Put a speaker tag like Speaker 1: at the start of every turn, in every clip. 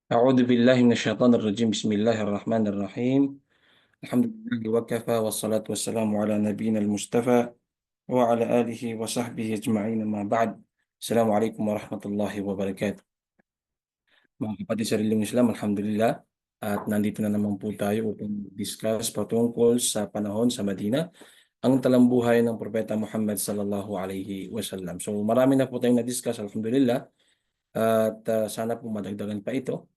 Speaker 1: أعوذ بالله من الشيطان الرجيم بسم الله الرحمن الرحيم الحمد لله وكفى والصلاة والسلام على نبينا المصطفى وعلى آله وصحبه أجمعين ما بعد. السلام عليكم ورحمة الله وبركاته. Mga kapatid sa reliyong Islam, Alhamdulillah, at nandito na naman po tayo upang discuss patungkol sa panahon sa Madina, ang talambuhay ng Propeta Muhammad sallallahu alaihi wasallam. So marami na po tayong na-discuss, Alhamdulillah, at sana po madagdagan pa ito.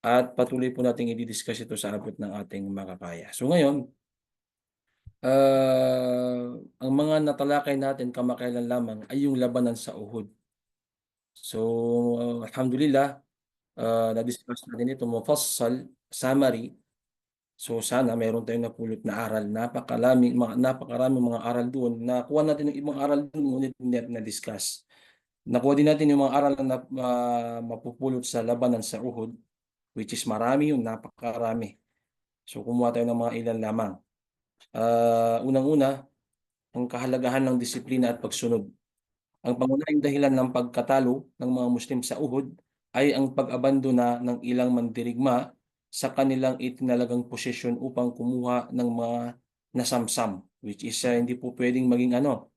Speaker 1: At patuloy po natin i-discuss ito sa abot ng ating makakaya. So ngayon, ang mga natalakay natin kamakailan lamang ay yung labanan sa Uhud. So, alhamdulillah, na-discuss natin ito, mufassal, summary. So sana mayroon tayong napulot na aral. Napakaraming mga aral doon. Nakuha natin yung ibang aral doon, ngunit hindi natin na-discuss. Nakuha din natin yung mga aral na mapupulot sa labanan sa Uhud, which is marami yun, napakarami. So kumuha tayo ng mga ilan lamang. Unang-una, ang kahalagahan ng disiplina at pagsunod. Ang pangunahing dahilan ng pagkatalo ng mga Muslim sa Uhud ay ang pag-abandona ng ilang mandirigma sa kanilang itinalagang posisyon upang kumuha ng mga nasamsam, which is hindi po pwedeng maging ano.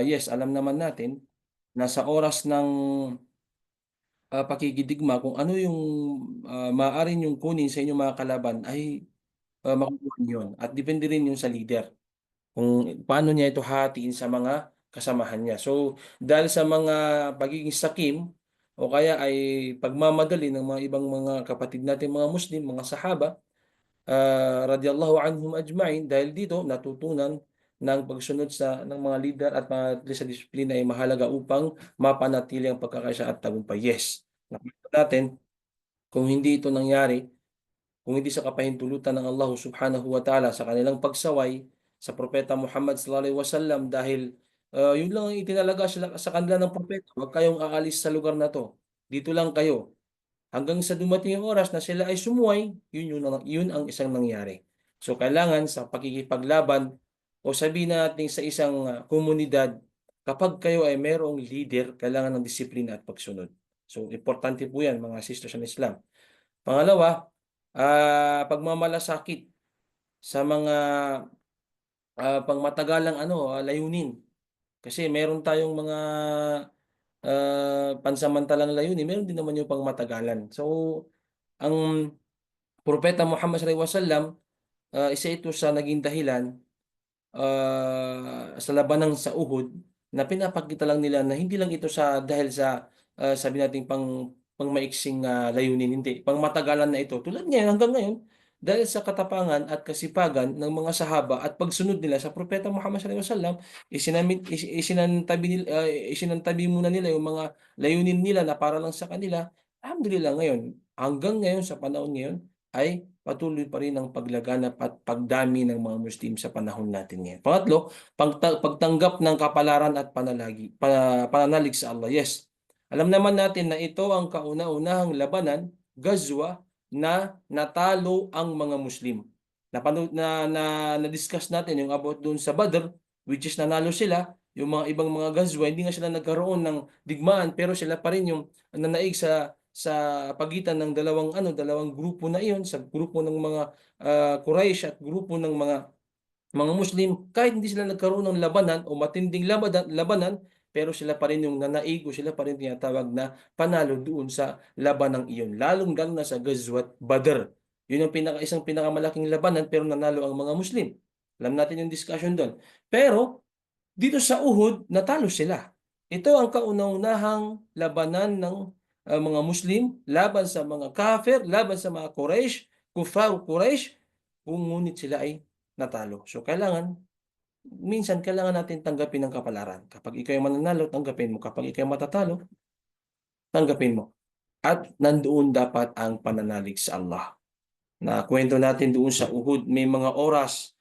Speaker 1: Yes, alam naman natin na sa oras ng pakikidigma, kung ano yung maaari niyong kunin sa inyong mga kalaban ay makukuha niyo yun. At depende rin yung sa leader kung paano niya ito hatiin sa mga kasamahan niya. So, dahil sa mga pagiging sakim o kaya ay pagmamadali ng mga ibang mga kapatid natin mga Muslim, mga sahaba, radiyallahu anhum ajma'in, dahil dito natutunan ng pagsunod ng mga leader at mga sa disiplina ay mahalaga upang mapanatili ang pagkakaisa at tagumpay. Yes, nakita natin kung hindi ito nangyari, kung hindi sa kapahintulutan ng Allah subhanahu wa ta'ala sa kanilang pagsaway sa Propeta Muhammad sallallahu alaihi wasallam, dahil yun lang ang itinalaga sa kanila ng propeta, huwag kayong aalis sa lugar na to. Dito lang kayo. Hanggang sa dumating yung oras na sila ay sumuway, yun ang isang nangyari. So kailangan sa pakikipaglaban o sabihin natin sa isang komunidad, kapag kayo ay merong leader, kailangan ng disiplina at pagsunod. So importante po yan mga sisters ng Islam. Pangalawa, pagmamalasakit sa mga pangmatagalang layunin. Kasi meron tayong mga pansamantalang layunin, meron din naman yung pangmatagalan. So, ang Propeta Muhammad sallallahu alaihi wasallam, isa ito sa naging dahilan sa labanan sa Uhud, na pinapakita lang nila na hindi lang ito dahil sa sabi nating pangmaiksing layunin, hindi. Pangmatagalan na ito. Tulad ngayon, hanggang ngayon, dahil sa katapangan at kasipagan ng mga sahaba at pagsunod nila sa Propeta Muhammad sallallahu alaihi wasallam, isinantabi muna nila yung mga layunin nila na para lang sa kanila. Alhamdulillah ngayon, hanggang ngayon sa panahon ngayon, ay patuloy pa rin ang paglaganap at pagdami ng mga Muslim sa panahon natin ngayon. Pangatlo, pagtanggap ng kapalaran at pananalig sa Allah. Yes, alam naman natin na ito ang kauna-unahang labanan, gazwa, na natalo ang mga Muslim. Na-discuss natin yung about doon sa Badr, which is nanalo sila. Yung mga ibang mga gazwa, hindi nga sila nagkaroon ng digmaan, pero sila pa rin yung nanaig sa pagitan ng dalawang grupo na iyon, sa grupo ng mga Quraysh at grupo ng mga Muslim. Kahit hindi sila nagkaroon ng labanan o matinding labanan, pero sila pa rin yung nanaig o sila pa rin tinatawag na panalo doon sa labanang iyon, lalong-lalo na sa Ghazwat Badr. Yun ang isang pinakamalaking labanan, pero nanalo ang mga Muslim. Alam natin yung discussion doon. Pero dito sa Uhud, natalo sila. Ito ang kauna-unahang labanan ng mga Muslim laban sa mga kafir, laban sa mga Quraysh, Kufar Quraysh, ngunit sila ay natalo. So minsan kailangan natin tanggapin ang kapalaran. Kapag ikaw ay mananalo, tanggapin mo. Kapag ikaw ay matatalo, tanggapin mo. At nandoon dapat ang pananalig sa Allah. Na kwento natin doon sa Uhud, may mga oras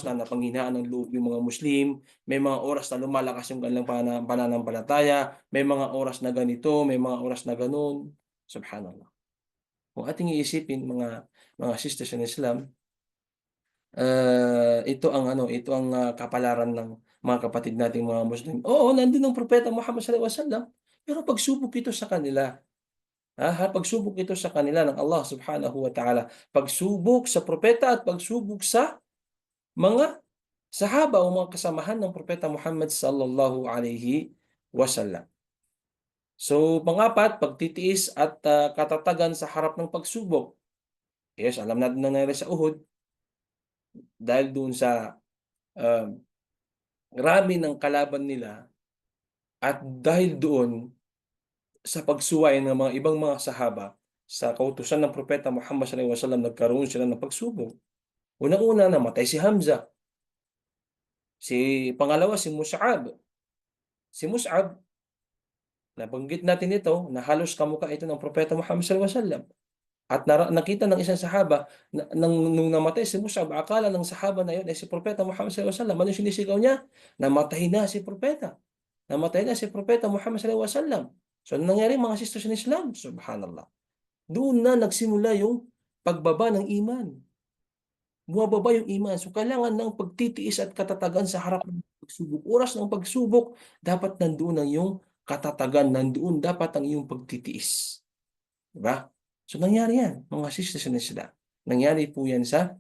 Speaker 1: na napanghinaan ng loob yung mga Muslim, may mga oras na lumalakas yung kanilang pananampalataya, may mga oras na ganito, may mga oras na ganun. Subhanallah. Kung ating iisipin mga sisters in Islam, ito ang kapalaran ng mga kapatid nating mga Muslim. Oo, nandun ang propeta Muhammad sallallahu alaihi wasallam, pero pagsubok ito sa kanila. Pagsubok ito sa kanila ng Allah Subhanahu wa Ta'ala. Pagsubok sa propeta at pagsubok sa mga sahaba o mga kasamahan ng propeta Muhammad sallallahu alaihi wasallam. So, pang-apat, pagtitiis at katatagan sa harap ng pagsubok. Yes, alam natin na nangyari sa Uhud dahil doon sa um, rami ng kalaban nila at dahil doon sa pagsuway ng mga ibang mga sahaba sa kautusan ng propeta Muhammad sallallahu alaihi wasallam, nagkaroon sila ng pagsubok. Unang-una, namatay si Hamza. Pangalawa, si Mus'ab. Si Mus'ab, nabanggit natin ito na halos kamukha ito ng propeta Muhammad sallallahu alaihi wasallam. At nakita ng isang sahaba nung namatay si Mus'ab, akala ng sahaba na yun ay si propeta Muhammad sallallahu alaihi wasallam. Ano sinisigaw niya? Namatay na si propeta. Namatay na si propeta Muhammad sallallahu alaihi wasallam. So, ano nangyari mga sisters in Islam? Subhanallah. Doon na nagsimula yung pagbaba ng iman. Bumababa yung iman. So, kailangan ng pagtitiis at katatagan sa harap ng pagsubok. Oras ng pagsubok, dapat nandoon ang iyong katatagan, nandoon dapat ang iyong pagtitiis. Diba? So, nangyari yan, mga sisters and sila. Nangyari po yan sa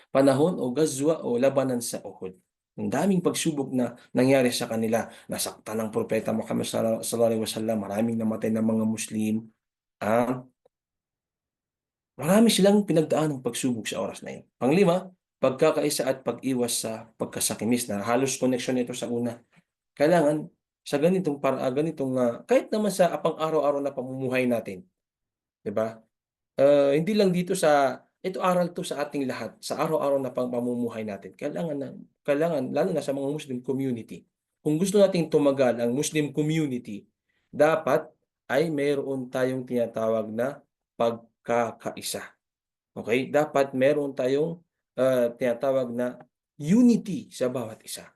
Speaker 1: panahon o gazwa o labanan sa Uhud. Ang daming pagsubok na nangyari sa kanila. Nasaktan ng propeta Muhammad sallallahu alaihi wasallam. Maraming namatay ng mga Muslim. Ah, Marami silang pinagdaan ng pagsubok sa oras na yun. Panglima, pagkakaisa at pag-iwas sa pagkasakimis na halos connection nito sa una. Kailangan sa kahit naman sa pang-araw-araw na pamumuhay natin, 'di ba? Hindi lang dito ito aral to sa ating lahat, sa araw-araw na pamumuhay natin. Kailangan lalo na sa mga Muslim community. Kung gusto nating tumagal ang Muslim community, dapat ay mayroon tayong tinatawag na pagkakaisa. Okay? Dapat meron tayong tinatawag na unity sa bawat isa.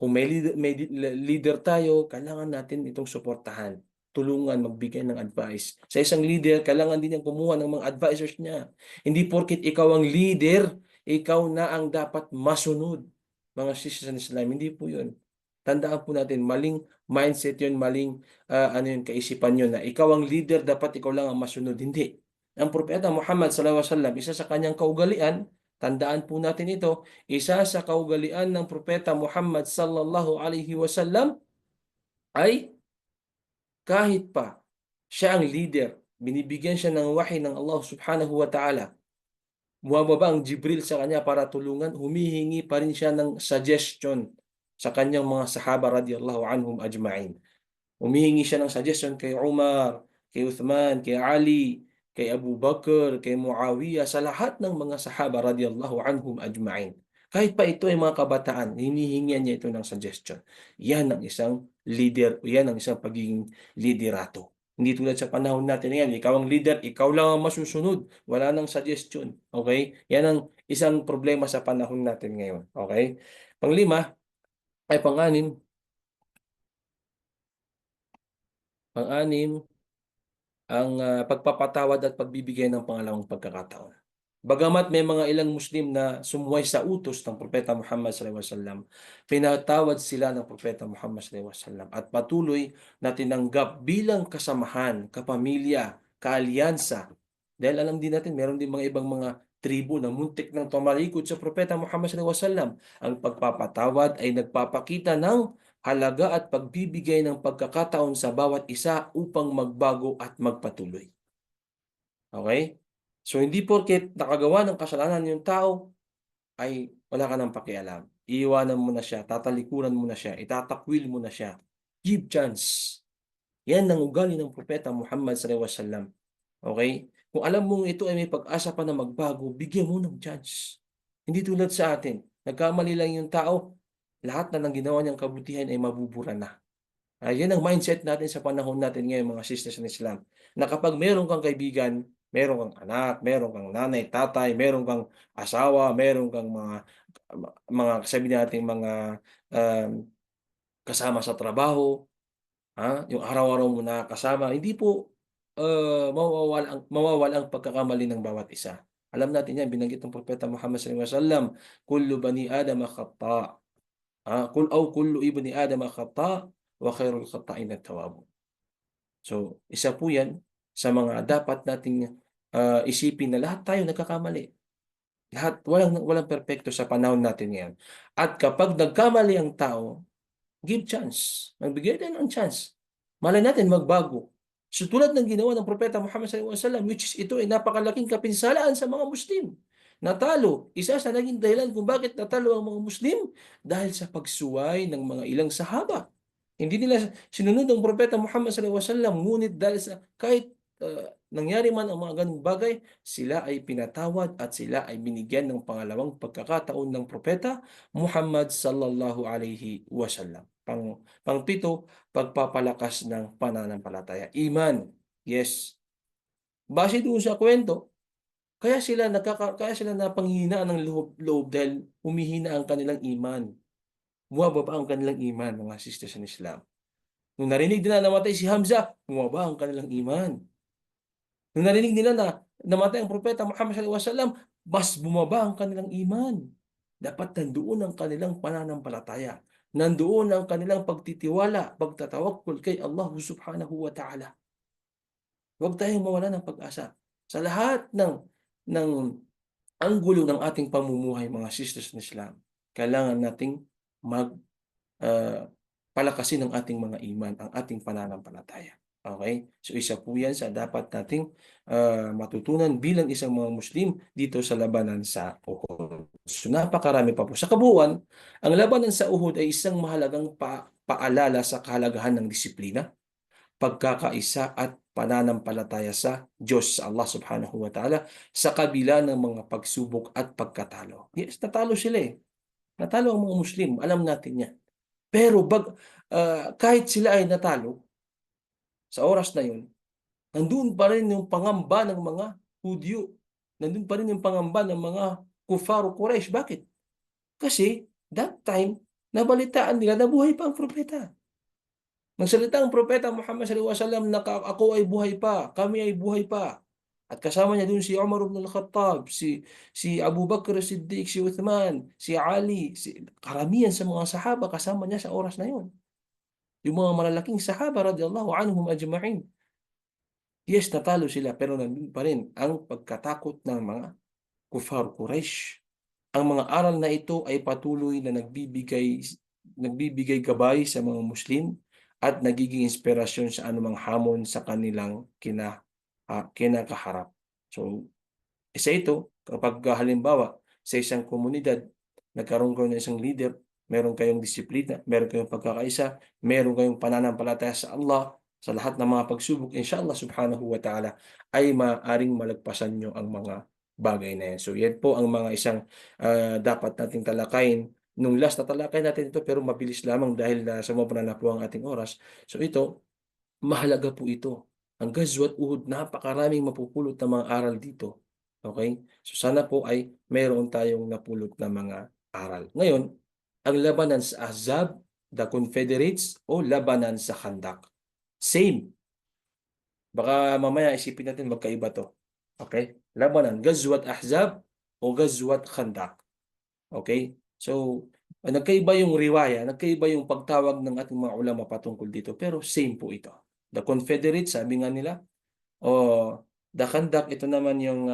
Speaker 1: Kung may leader tayo, kailangan natin itong suportahan. Tulungan, magbigay ng advice. Sa isang leader, kailangan din niyang kumuha ng mga advisors niya. Hindi porket ikaw ang leader, ikaw na ang dapat masunod. Mga sisters in Islam, hindi po yun. Tandaan po natin, maling mindset yun, maling kaisipan yun na ikaw ang leader, dapat ikaw lang ang masunod. Hindi. Ang propeta Muhammad sallallahu alaihi wasallam, isa sa kanyang kaugalian, tandaan po natin ito, isa sa kaugalian ng propeta Muhammad sallallahu alaihi wasallam ay kahit pa siya ang leader, binibigyan siya ng wahi ng Allah subhanahu wa ta'ala, bumababa ang Jibril sa kanya para tulungan, humihingi pa rin siya ng suggestion sa kanyang mga sahaba radiyallahu anhum ajma'in. Humihingi siya ng suggestion kay Umar, kay Uthman, kay Ali, kay Abu Bakr, kay Muawiyah, sa lahat ng mga sahaba radiyallahu anhum ajma'in. Kahit pa ito ay mga kabataan, hinihingian niya ito ng suggestion. Yan ang isang leader, yan ang isang pagiging liderato. Hindi tulad sa panahon natin ngayon, ikaw ang leader, ikaw lang ang masusunod, wala nang suggestion. Okay? Yan ang isang problema sa panahon natin ngayon. Okay? Panglima, ay pang-anim, pang-anim, ang pagpapatawad at pagbibigay ng pangalawang pagkakataon. Bagamat may mga ilang Muslim na sumuway sa utos ng Propeta Muhammad sallallahu alaihi wasallam, pinatawad sila ng Propeta Muhammad sallallahu alaihi wasallam at patuloy na tinanggap bilang kasamahan, kapamilya, kaalyansa. Dahil alam din natin, meron din mga ibang mga tribo na muntik ng tumalikod sa Propeta Muhammad sallallahu alaihi wasallam. Ang pagpapatawad ay nagpapakita ng halaga at pagbibigay ng pagkakataon sa bawat isa upang magbago at magpatuloy. Okay? So, hindi porket nakagawa ng kasalanan yung tao, ay wala ka ng pakialam. Iiwanan mo na siya, tatalikuran mo na siya, itatakwil mo na siya. Give chance. Yan ang ugali ng Propeta Muhammad sallallahu alaihi wasallam. Okay? Kung alam mong ito ay may pag-asa pa na magbago, bigyan mo ng chance. Hindi tulad sa atin. Nagkamali lang yung tao, lahat na ng ginawa niyang kabutihan ay mabubura na. Yan ang mindset natin sa panahon natin ngayon, mga sisters in Islam. Na kapag meron kang kaibigan, meron kang anak, meron kang nanay, tatay, meron kang asawa, meron kang sabi natin mga um, kasama sa trabaho, yung araw-araw mo nakakasama, hindi po mawawala ang pagkakamali ng bawat isa. Alam natin yan, binanggit ng Propeta Muhammad sallallahu alaihi wasallam, kullu bani Adam khata. Kullu ibni Adam khata wa khairul khata'in at-tawwabun. So, isa po yan sa mga dapat nating isipin na lahat tayo nagkakamali. Lahat, walang perpekto sa panahon natin ngayon. At kapag nagkamali ang tao, give chance. Magbigay tayo ng chance. Malay natin magbago. So tulad ng ginawa ng Propeta Muhammad SAW, which is ito ay napakalaking kapinsalaan sa mga Muslim. Natalo. Isa sa naging dahilan kung bakit natalo ang mga Muslim dahil sa pagsuway ng mga ilang sahaba. Hindi nila sinunod ang Propeta Muhammad SAW, ngunit dahil sa kahit nangyari man ang mga ganung bagay, sila ay pinatawad at sila ay binigyan ng pangalawang pagkakataon ng Propeta Muhammad sallallahu alaihi wasallam. Pangpito, pagpapalakas ng pananampalataya. Iman. Yes. Base doon sa kwento, kaya sila napanghihinaan ng loob dahil humihina ang kanilang iman. Bumababa ang kanilang iman, mga sisters in Islam. Nung narinig nila namatay si Hamza, bumaba ang kanilang iman. Nung narinig nila na namatay ang Propeta Muhammad sallallahu alaihi wasallam, mas bumaba ang kanilang iman. Dapat nandoon ang kanilang pananampalataya. Nandoon ang kanilang pagtitiwala, pagtatawakkul kay Allah subhanahu wa ta'ala. Huwag tayong mawala ng pag-asa. Sa lahat ng anggulo ng ating pamumuhay, mga sisters in Islam, kailangan nating mag palakasin ang ating mga iman, ang ating pananampalataya. Okay? So isa po yan sa dapat nating matutunan bilang isang mga Muslim dito sa labanan sa Uhud. So napakarami pa po. Sa kabuuan, ang labanan sa Uhud ay isang mahalagang paalala sa kahalagahan ng disiplina, pagkakaisa at pananampalataya sa Diyos, sa Allah subhanahu wa ta'ala, sa kabila ng mga pagsubok at pagkatalo. Yes, natalo sila eh. Natalo ang mga Muslim, alam natin yan. Pero kahit sila ay natalo, sa oras na yun, nandun pa rin yung pangamba ng mga Hudyo. Nandun pa rin yung pangamba ng mga Kufaru Quraysh. Bakit? Kasi that time, nabalitaan nila na buhay pa ang propeta. Nagsalita ang propeta Muhammad sallallahu alaihi wasallam na ako ay buhay pa, kami ay buhay pa. At kasama niya dun si Umar ibn al-Khattab, si Abu Bakr Siddiq, si Uthman, si Ali, karamihan sa mga sahaba kasama niya sa oras na yun. Yung mga malalaking sahaba radiyallahu anhum ajma'in. Yes, natalo sila pero nandun pa rin ang pagkatakot ng mga Kufar Quraysh. Ang mga aral na ito ay patuloy na nagbibigay gabay sa mga Muslim at nagiging inspirasyon sa anumang hamon sa kanilang kinakaharap. So, isa ito, kapag halimbawa sa isang komunidad, nagkaroon kayo ng isang leader, meron kayong disiplina, meron kayong pagkakaisa, meron kayong pananampalataya sa Allah, sa lahat ng mga pagsubok, inshallah subhanahu wa ta'ala, ay maaaring malagpasan nyo ang mga bagay na yan. So yan po ang mga isang dapat nating talakayin. Nung last na talakay natin ito, pero mabilis lamang dahil sumobra na po ang ating oras. So ito, mahalaga po ito. Ang Ghazwat Uhud, napakaraming mapupulot na mga aral dito. Okay? So sana po ay mayroon tayong napulot na mga aral. Ngayon, ang labanan sa Ahzab, the Confederates, o labanan sa Khandak. Same. Baka mamaya isipin natin magkaiba to. Okay? Labanan, Ghazwat Ahzab o Ghazwat Khandak. Okay? So, nagkaiba yung riwaya, nagkaiba yung pagtawag ng ating mga ulama patungkol dito, pero same po ito. The Confederate, sabi nga nila, o the Khandak, ito naman yung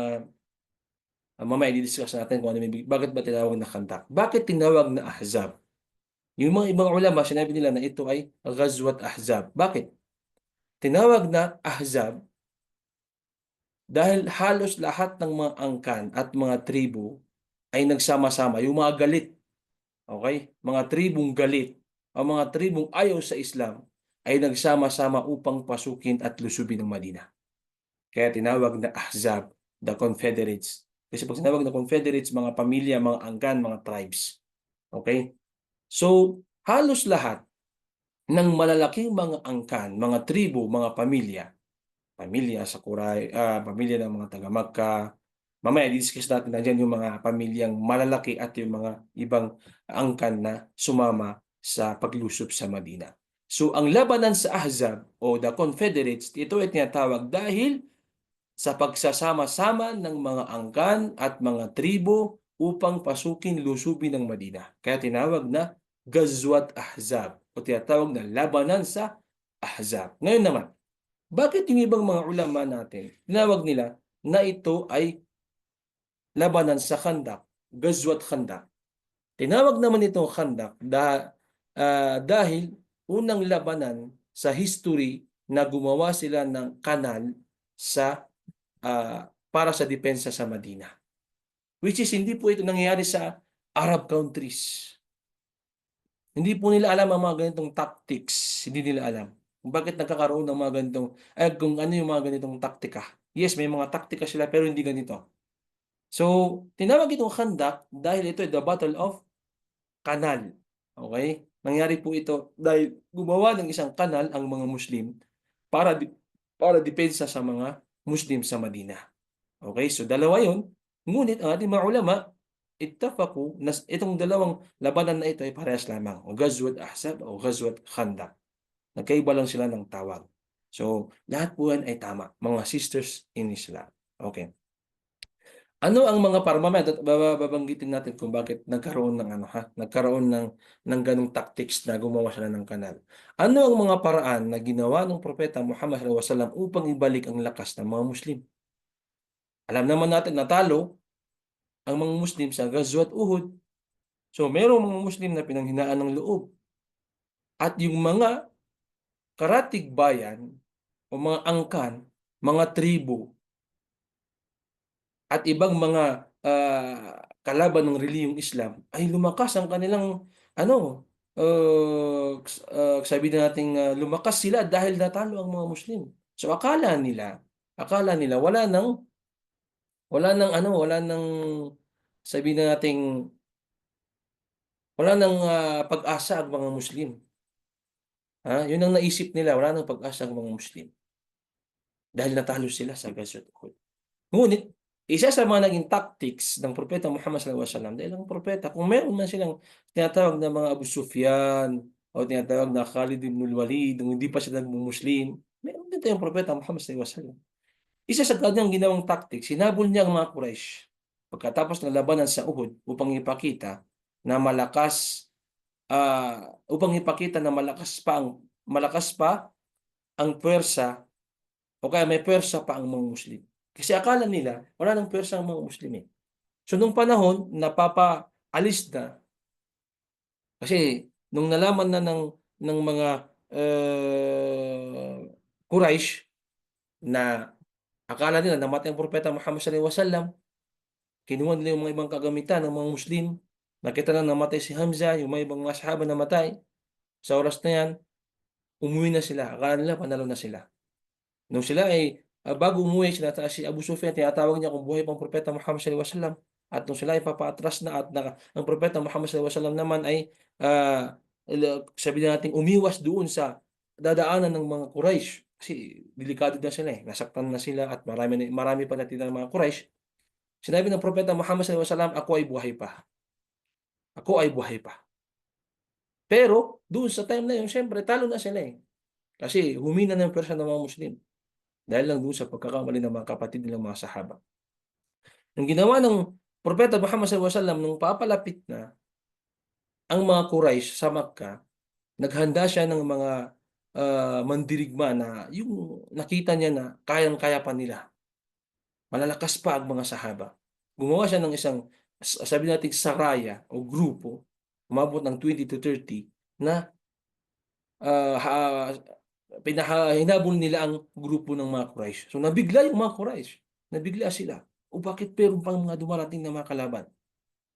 Speaker 1: mamaya i-discuss natin kung ano bakit ba tinawag na Khandak. Bakit tinawag na Ahzab? Yung mga ibang ulama, sinabi nila na ito ay Ghazwat Ahzab. Bakit? Tinawag na Ahzab dahil halos lahat ng mga angkan at mga tribo ay nagsama-sama. Yung mga galit, okay? Mga tribong galit, ang mga tribong ayaw sa Islam ay nagsama-sama upang pasukin at lusubin ng Madina. Kaya tinawag na Ahzab, the Confederates. Kasi pag tinawag na Confederates, mga pamilya, mga angkan, mga tribes. Okay? So, halos lahat ng malalaking mga angkan, mga tribo, mga pamilya sa Kuray, pamilya ng mga taga-Magka. Mamaya i-discuss natin na dyan yung mga pamilyang malalaki at yung mga ibang angkan na sumama sa paglusob sa Madina. So ang labanan sa Ahzab o the Confederates, ito ay tinatawag dahil sa pagsasama-sama ng mga angkan at mga tribo upang pasukin lusubin ng Madina. Kaya tinawag na Ghazwat Ahzab o tinatawag na labanan sa Ahzab. Ngayon naman, Bakit yung ibang mga ulama natin, tinawag nila na ito ay labanan sa Khandak, Ghazwat Khandak. Tinawag naman itong Khandak dahil unang labanan sa history na gumawa sila ng kanal sa para sa depensa sa Madina. Which is hindi po ito nangyayari sa Arab countries. Hindi po nila alam ang mga ganitong tactics. Hindi nila alam kung bakit nagkakaroon ng mga ganitong, kung ano yung mga ganitong taktika. Yes, may mga taktika sila pero hindi ganito. So, tinawag itong Khandak dahil ito ay the Battle of Kanal. Okay? Nangyari po ito dahil gumawa ng isang kanal ang mga Muslim para para depensa sa mga Muslim sa Madina. Okay? So, dalawa yun. Ngunit ang ating mga ulama, ittafaku na itong dalawang labanan na ito ay parehas lamang. O Ghazwat Ahzab o Ghazwat Khandak. Nagkaiba lang sila ng tawag. So, lahat po yan ay tama. Mga sisters in Islam. Okay. Ano ang mga mamaya babanggitin natin kung bakit nagkaroon ng nagkaroon ng ganung tactics na gumawa sila ng kanal. Ano ang mga paraan na ginawa ng propeta Muhammad sallallahu alaihi wasallam upang ibalik ang lakas ng mga Muslim? Alam naman natin natalo ang mga Muslim sa Ghazwat Uhud. So merong mga Muslim na pinanghinaan ng loob at yung mga karatig bayan o mga angkan, mga tribo at ibang mga kalaban ng relihiyong Islam ay lumakas ang kanilang sabi na nating lumakas sila dahil natalo ang mga Muslim. So akala nila wala nang sabi na nating wala nang pag-asa ang mga Muslim. Yun ang naisip nila, wala nang pag-asa ang mga Muslim dahil natalo sila sa Ghazwat Uhud. Ngunit, isa sa mga naging tactics ng Propeta Muhammad sallallahu alaihi wasallam, dahil ang propeta, kung meron man silang tinatawag na mga Abu Sufyan o tinatawag na Khalid ibn Walid, nung hindi pa sila nagmumuslim, meron din tayong Propeta Muhammad sallallahu alaihi wasallam. Isa sa kanyang ginawang tactics, sinabol niya ang mga Quraysh pagkatapos ng labanan sa Uhud na malakas upang ipakita na malakas pa ang puwersa o kaya may puwersa pa ang mga Muslim. Kasi akala nila wala ng puwersa ang mga Muslim eh. So nung panahon napapaalis na kasi nung nalaman na ng mga Quraysh na akala nila namatay ang propeta Muhammad sallallahu alaihi wasallam, kinuha nila yung mga ibang kagamitan ng mga Muslim. Nakita na namatay si Hamza, yung mga ibang mga sahaba namatay. Sa oras na yan, umuwi na sila. Akala nila panalo na sila. Nung sila ay bago umuwi, si Abu Sufyan, tinatawag niya kung buhay pang propeta Muhammad sallallahu alaihi wasallam. At nung sila ay papaatras na at ang propeta Muhammad sallallahu alaihi wasallam naman ay sabi natin umiwas doon sa dadaanan ng mga Quraysh. Kasi delikado na sila eh. Nasaktan na sila at marami pa natira ng mga Quraysh. Sinabi ng propeta Muhammad sallallahu alaihi wasallam, ako ay buhay pa. Ako ay buhay pa. Pero doon sa time na yun, syempre talo na sila eh. Kasi humina na yung pwersa ng mga Muslim. Dahil lang doon sa pagkakamali ng mga kapatid nilang mga sahaba. Ang ginawa ng propeta Muhammad sallallahu alaihi wasallam nung papalapit na ang mga Quraysh sa Makkah, naghanda siya ng mga mandirigma na yung nakita niya na kayang-kaya pa nila. Malalakas pa ang mga sahaba. Gumawa siya ng isang, sabi natin, saraya o grupo, umabot ng 20 to 30, na hinabol nila ang grupo ng mga Quraysh. So nabigla yung mga Quraysh. Nabigla sila. O bakit meron pang mga dumarating na mga kalaban?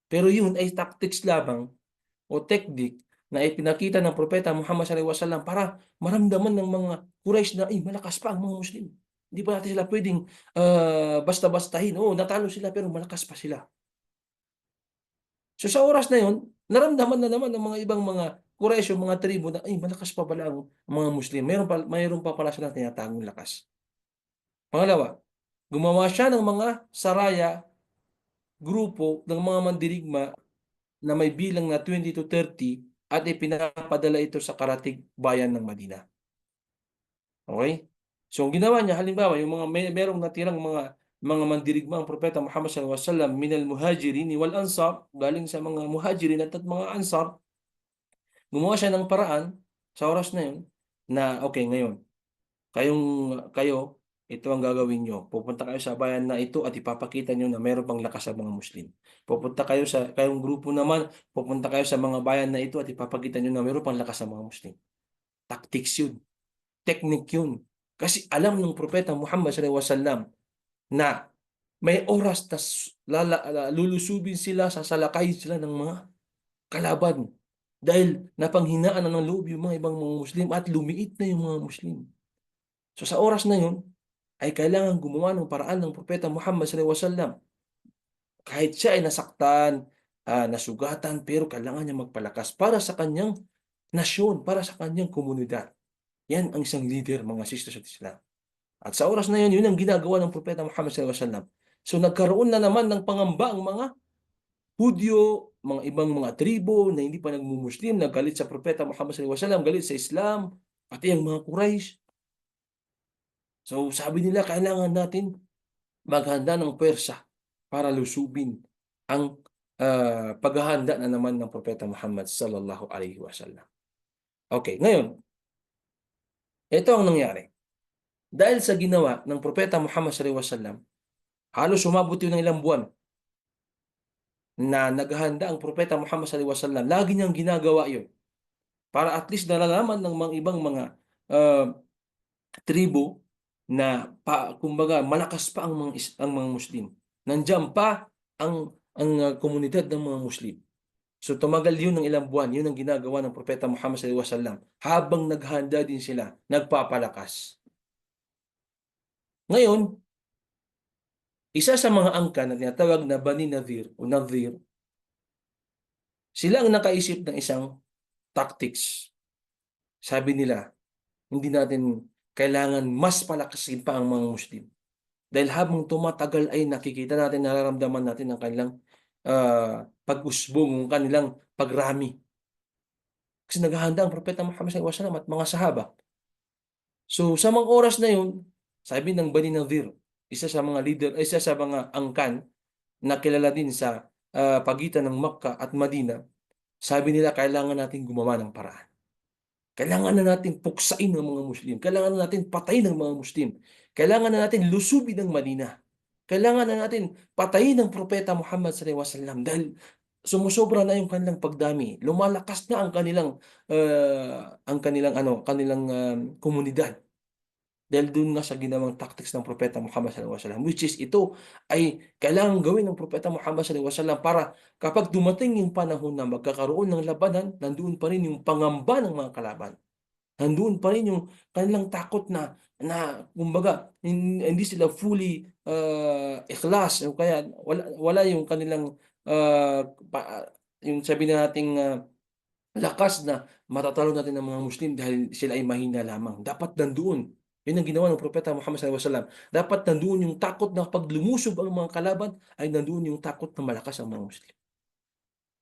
Speaker 1: Pero yun ay tactics lamang o technique na ipinakita ng propeta Muhammad sallallahu alaihi wasallam para maramdaman ng mga Quraysh na malakas pa ang mga Muslim. Hindi pa natin sila pwedeng basta-bastahin. Oo, natalo sila pero malakas pa sila. So sa oras na yun, naramdaman na naman ng mga ibang mga Quraysh, yung mga tribo na malakas pa pala ang mga Muslim. Mayroon pa pala silang tinatagong lakas. Pangalawa, gumawa siya ng mga saraya, grupo ng mga mandirigma na may bilang na 20 to 30 at ipinapadala ito sa karatig bayan ng Madina. Okay? So ang ginawa niya, halimbawa, yung merong natirang mga mandirigma ang propeta Muhammad sallallahu alaihi wasallam minal muhajirin wal ansar, galing sa mga muhajirin at mga ansar, gumawa siya ng paraan sa oras na yun na okay ngayon. kayo, ito ang gagawin niyo. Pupunta kayo sa bayan na ito at ipapakita niyo na mayroon pang lakas sa mga Muslim. Kayong grupo naman, pupunta kayo sa mga bayan na ito at ipapakita niyo na mayroon pang lakas sa mga Muslim. Tactics yun. Technique yun. Kasi alam ng Propeta Muhammad sallallahu alaihi wasallam na may oras lulusubin sila, sasalakayin sila ng mga kalaban. Dahil napanghinaan na ng loob yung mga ibang mga Muslim at lumiit na yung mga Muslim. So sa oras na yun, ay kailangan gumawa ng paraan ng Propeta Muhammad sallallahu alaihi wasallam. Kahit siya ay nasaktan, nasugatan, pero kailangan niya magpalakas para sa kanyang nasyon, para sa kanyang komunidad. Yan ang isang leader, mga sisters at Islam. At sa oras na yun, yun ang ginagawa ng Propeta Muhammad sallallahu alaihi wasallam. So nagkaroon na naman ng pangamba ang mga Hudyo, mga ibang mga tribo na hindi pa nagmumuslim, nagalit sa Propeta Muhammad sallallahu alaihi wasallam, galit sa Islam, pati ang mga Quraysh. So sabi nila, kailangan natin maghanda ng pwersa para lusubin ang paghahanda na naman ng Propeta Muhammad sallallahu alaihi wasallam. Okay, ngayon, ito ang nangyari. Dahil sa ginawa ng Propeta Muhammad sallallahu alaihi wasallam, halos umabot yun ng ilang buwan na naghahanda ang Propeta Muhammad sallallahu alaihi wasallam. Lagi niyang ginagawa yun para at least nalalaman ng mga ibang mga uh, tribo na kumbaga malakas pa ang mga Muslim. Nandiyan pa ang komunidad ng mga Muslim. So tumagal yun ng ilang buwan. Yun ang ginagawa ng Propeta Muhammad sallallahu alaihi wasallam habang naghahanda din sila, nagpapalakas. Ngayon, isa sa mga angkan na tinatawag na Bani Nadir o Nadir, sila ang nakaisip ng isang tactics. Sabi nila, hindi natin kailangan mas palakasin pa ang mga Muslim. Dahil habang tumatagal ay nakikita natin, nararamdaman natin ang kanilang pag-usbong, ang kanilang pagrami. Kasi naghahanda ang Propeta Muhammad sallallahu alaihi wasallam at mga sahaba. So sa mga oras na yun, sabi ng Bani Nadir, isa sa mga leader, isa sa mga angkan na kilala din sa pagitan ng Makkah at Madina, sabi nila kailangan natin gumawa ng paraan. Kailangan na natin puksain ng mga Muslim. Kailangan na natin patayin ng mga Muslim. Kailangan na natin lusubin ng Madina. Kailangan na natin patayin ng Propeta Muhammad sallallahu alaihi wasallam dahil sumusobra na yung kanilang pagdami. Lumalakas na ang kanilang komunidad. Dahil doon nga sa ginawang tactics ng Propeta Muhammad sallallahu alaihi wasallam, which is ito ay kailangan gawin ng Propeta Muhammad sallallahu alaihi wasallam para kapag dumating yung panahon na magkakaroon ng labanan, nandoon pa rin yung pangamba ng mga kalaban. Nandoon pa rin yung kanilang takot na kumbaga hindi sila fully ikhlas o kaya wala yung kanilang yung sabi nating lakas na matatalo natin ng mga Muslim dahil sila ay mahina lamang. Dapat nandoon. Yun ang ginawa ng Propeta Muhammad sallallahu alaihi wasallam. Dapat nandoon yung takot na pag lumusob ang mga kalaban ay nandoon yung takot na malakas ang mga Muslim.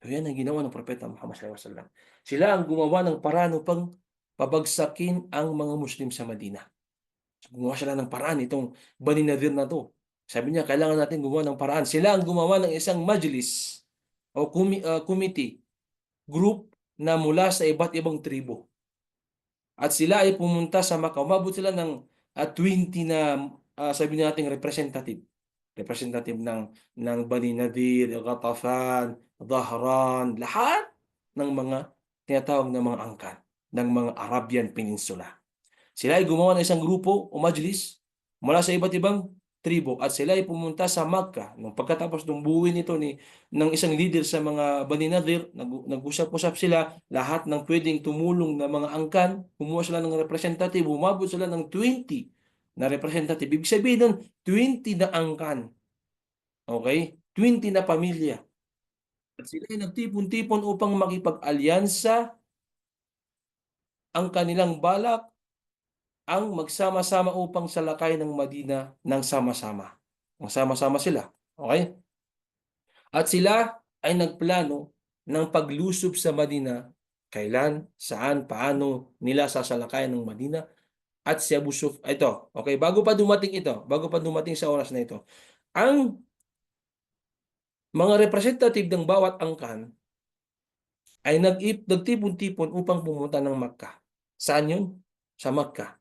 Speaker 1: So yan ang ginawa ng Propeta Muhammad sallallahu alaihi wasallam. Sila ang gumawa ng paraan upang pabagsakin ang mga Muslim sa Madina. So, gumawa sila ng paraan itong Bani Nadir na to. Sabi niya, kailangan natin gumawa ng paraan. Sila ang gumawa ng isang majlis o committee, group na mula sa iba't ibang tribo. At sila ay pumunta sa Macau. Umabot sila ng 20 na sabi nating representative. Representative ng Bani Nadir, Ghatafan, Dhahran, lahat ng mga tinatawag na mga angkan ng mga Arabian Peninsula. Sila ay gumawa ng isang grupo o majlis mula sa iba't ibang tribo at sila ay pumunta sa Makkah. Nung pagkatapos ng buuin ito ng isang leader sa mga Bani Nadir, nag-usap-usap sila, lahat ng pwedeng tumulong na mga angkan, kumuha sila ng representative, umabot sila ng 20 na representative. Ibig sabihin nun, 20 na angkan. Okay? 20 na pamilya. At sila ay nagtipon-tipon upang makipag-alyansa. Ang kanilang balak ang magsama-sama upang salakay ng Madina ng sama-sama. Magsama-sama sila. Okay? At sila ay nagplano ng paglusob sa Madina. Kailan, saan, paano nila sasalakayan ng Madina at si Abu Sufyan. Ito, okay, bago pa dumating sa oras na ito, ang mga representative ng bawat angkan ay nagtipon-tipon upang pumunta ng Makkah. Saan yun? Sa Makkah.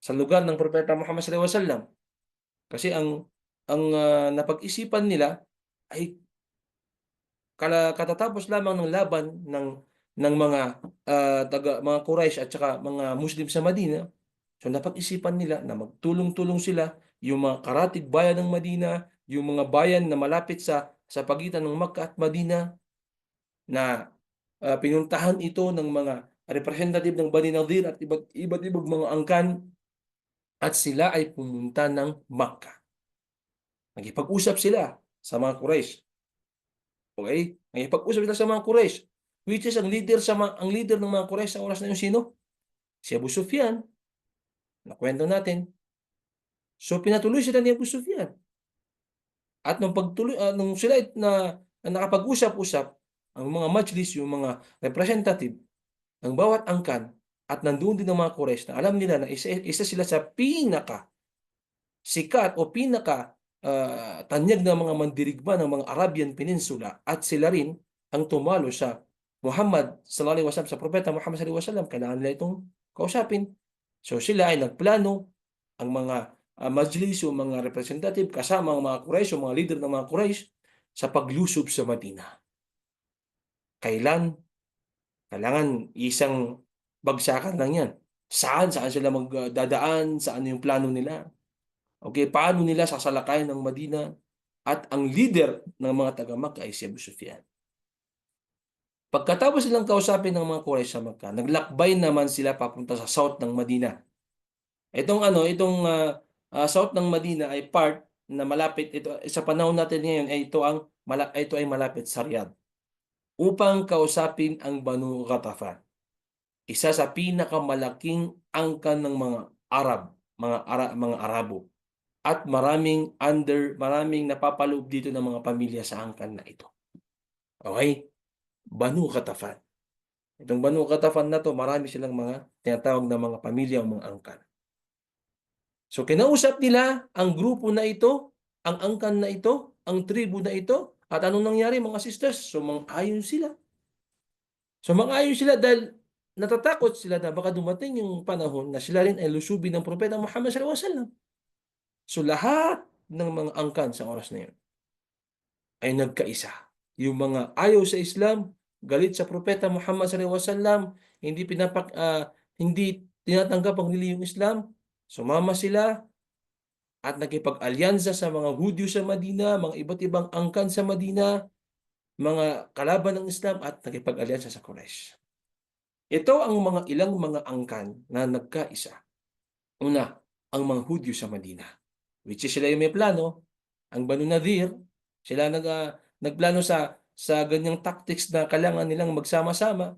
Speaker 1: sa lugar ng Propeta Muhammad sallallahu alaihi wasallam. Kasi ang napag-isipan nila ay katatapos lamang ng laban ng mga, mga Quraysh at saka mga Muslim sa Madina. So napag-isipan nila na magtulong-tulong sila, yung mga karatig bayan ng Madina, yung mga bayan na malapit sa pagitan ng Makkah at Madina na pinuntahan ito ng mga representative ng Bani Nadir at iba't ibang mga angkan at sila ay pumunta ng Makkah. Nakipag-usap sila sa mga Quraysh. Okay? Nakipag-usap sila sa mga Quraysh. Which is ang leader ng mga Quraysh sa oras na yun sino? Si Abu Sufyan. Nakwento natin. So pinatuloy sila ni Abu Sufyan. At nung sila na nakapag-usap-usap, ang mga majlis, yung mga representative ng bawat angkan at nandoon din ang mga Quraysh na alam nila na isa sila sa pinaka sikat o pinaka tanyag ng mga mandirigma ng mga Arabian Peninsula at sila rin ang tumalo sa Muhammad sallallahu alaihi wasallam, sa propeta Muhammad sallallahu alaihi wasallam, kailangan nila itong kausapin. So sila ay nagplano, ang mga majlis o mga representative kasama ang mga Quraysh o mga leader ng mga Quraysh sa paglusob sa Madina. Kailan? Kailangan isang bagsakan lang yan. Saan sila magdadaan, saan yung plano nila. Okay, paano nila sasalakayin ng Madina? At ang leader ng mga taga-Makkah ay si Abu Sufyan. Pagkatapos silang kausapin ng mga Quraysh sa Makkah, naglakbay naman sila papunta sa south ng Madina. Itong south ng Madina ay part na malapit ito sa panahon natin ngayon ay ito ay malapit sa Riyadh upang kausapin ang Banu Ghatafan. Isa sa pinakamalaking angkan ng mga Arab, mga Arabo. At maraming napapaloob dito ng mga pamilya sa angkan na ito. Okay? Banu Ghatafan. Itong Banu Ghatafan na to, marami silang mga tinatawag na mga pamilya o mga angkan. So kinausap nila ang grupo na ito, ang angkan na ito, ang tribu na ito, at anong nangyari mga sisters? So mang-ayon sila. Dahil natatakot sila na baka dumating yung panahon na sila rin ay lusubin ng Propeta Muhammad sallallahu alaihi wasallam. So lahat ng mga angkan sa oras na yun ay nagkaisa. Yung mga ayaw sa Islam, galit sa Propeta Muhammad sallallahu alaihi wasallam, hindi tinatanggap ang niliyong Islam, sumama sila at nakipag-alyansa sa mga Hudyo sa Madina, mga iba't ibang angkan sa Madina, mga kalaban ng Islam at nakipag-alyansa sa Quraysh. Ito ang ilang mga angkan na nagkaisa. Una, ang mga Hudyo sa Madina, which is sila yung may plano, ang Banu Nadir, sila nagplano sa ganyang tactics na kailangan nilang magsama-sama,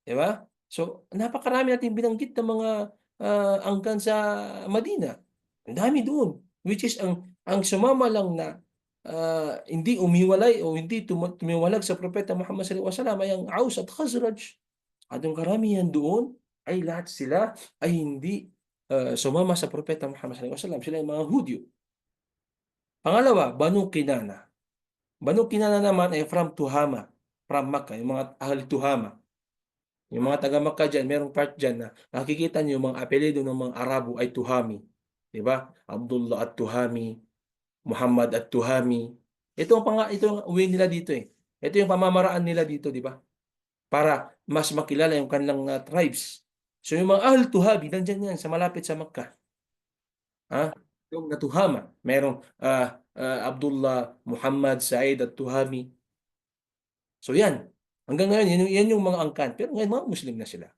Speaker 1: di ba? So, napakarami nating binanggit ng mga angkan sa Madina. Ang dami doon, which is ang sumama lang na hindi umiwalay o hindi tumiwalag sa Propeta Muhammad sallallahu alaihi wasallam ay ang Aus at Khazraj. At yung karamihan doon ay lahat sila ay hindi sumama sa Propeta Muhammad sallallahu alaihi wasallam. Sila ay mga Hudyo. Pangalawa, Banu Kinana. Banu Kinana naman ay from Tuhama, from Makkah, yung mga ahli Tuhama. Yung mga taga-Makkah dyan, merong part dyan na nakikita niyo yung mga apelyido ng mga Arabo ay Tuhami. Diba? Abdullah at-Tuhami, Muhammad at-Tuhami. Ito ang uwi nila dito eh. Ito yung pamamaraan nila dito, di ba? Para mas makilala yung kanilang tribes. So yung mga Ahl Tuhabi, nandyan yan sa malapit sa Makkah. Ha? Yung natuhama. Merong Abdullah, Muhammad, Said at Tuhami. So yan. Hanggang ngayon, yan yung mga angkan. Pero ngayon, mga Muslim na sila.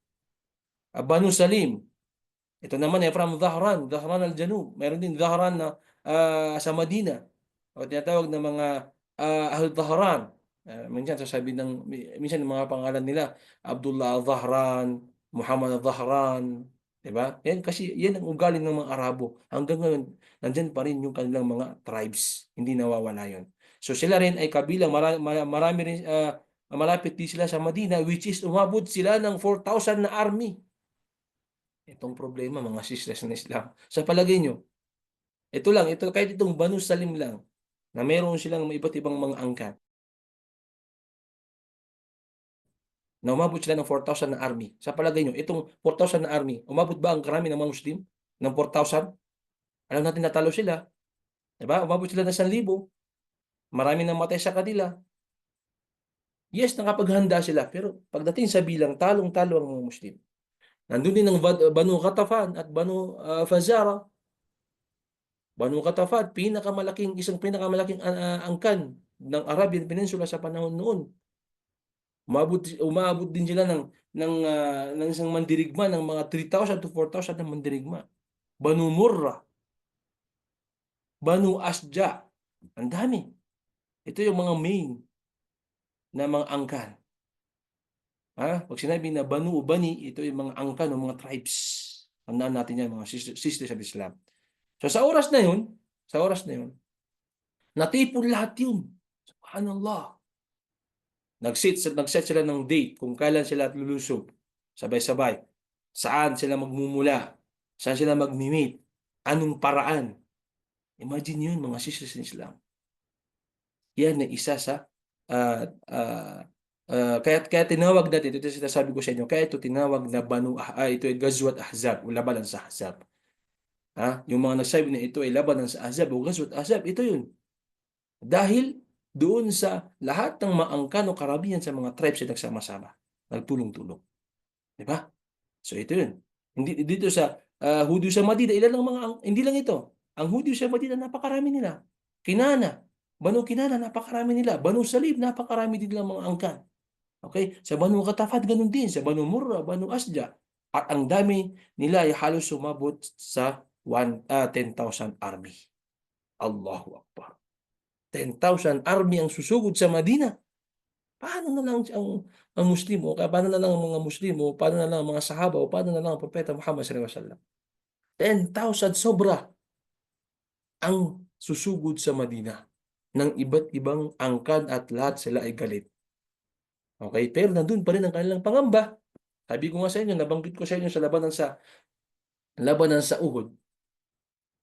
Speaker 1: Banu Salim. Ito naman ay from Dhahran al-Janub. Meron din Dhahran na sa Madina. O tinatawag na mga Ahl Dhahran. Minsan ng mga pangalan nila, Abdullah al-Dhahran, Muhammad al-Dhahran, diba? Yan kasi yan ang ugali ng mga Arabo. Hanggang ngayon, nandyan pa rin yung kanilang mga tribes. Hindi nawawala yon. So sila rin ay kabilang, marami rin, malapit din sila sa Madina, which is umabot sila ng 4,000 na army. Itong problema, mga sisters ng Islam. Sa palagay nyo, kahit itong Banu Salim lang, na meron silang iba't ibang mga angkan, na umabot sila ng 4,000 na army. Sa palagay nyo, itong 4,000 na army, umabot ba ang karami ng mga Muslim? ng 4,000. Alam natin natalo sila. Diba? Umabot sila ng 1,000. Marami nang matay sa kanila. Yes, nakapaghanda sila. Pero pagdating sa bilang, talong-talo ang mga Muslim. Nandun din ang Banu Ghatafan at Banu Fazara. Banu Ghatafan, isang pinakamalaking angkan ng Arabian Peninsula sa panahon noon. Umabot din sila ng isang mandirigma ng mga 3,000 to 4,000 na mandirigma. Banu Murra, Banu Asja. Ang dami. Ito yung mga main na mga angkan. Pag sinabi na Banu o Bani, ito yung mga angkan o mga tribes. Tandaan natin yan, mga sisters of Islam. So sa oras na yun, natipon lahat yun. Subhanallah. Nag-set sila ng date kung kailan sila lulusob. Sabay-sabay. Saan sila magmumula? Saan sila mag-meet? Anong paraan? Imagine yun, mga sisters in Islam. Yan na isa sa kaya tinawag natin, ito sinasabi ko sa inyo, kaya ito tinawag na ito ay Ghazwat Ahzab o labanan sa Ahzab. Yung mga nagsabi na ito ay labanan sa Ahzab o Ghazwat Ahzab, ito yun. Dahil doon sa lahat ng maangkan o karamihan sa mga tribes ay nagsama-sama, nagtulong-tulong. Di ba? So ito yun. Hindi dito sa Hudyo sa Madina, hindi lang ito. Ang Hudyo sa Madina, napakarami nila. Kinana, Banu Kinana, napakarami nila. Banu Salib, napakarami din lang mga angkan. Okay? Sa Banu Ghatafan, ganun din. Sa Banu Murra, Banu Asja. At ang dami nila ay halos sumabot sa 10,000 army. Allahu Akbar. 10,000 army ang susugod sa Madina. Paano na lang ang Muslimo, paano na lang ang mga Muslimo, paano na lang ang mga sahaba, o paano na lang ang Propeta Muhammad sallallahu alaihi wasallam? 10,000 sobra ang susugod sa Madina ng iba't ibang angkan at lahat sila ay galit. Okay? Pero nandun pa rin ang kanilang pangamba. Sabi ko nga sa inyo, nabanggit ko sa inyo sa labanan sa Uhud,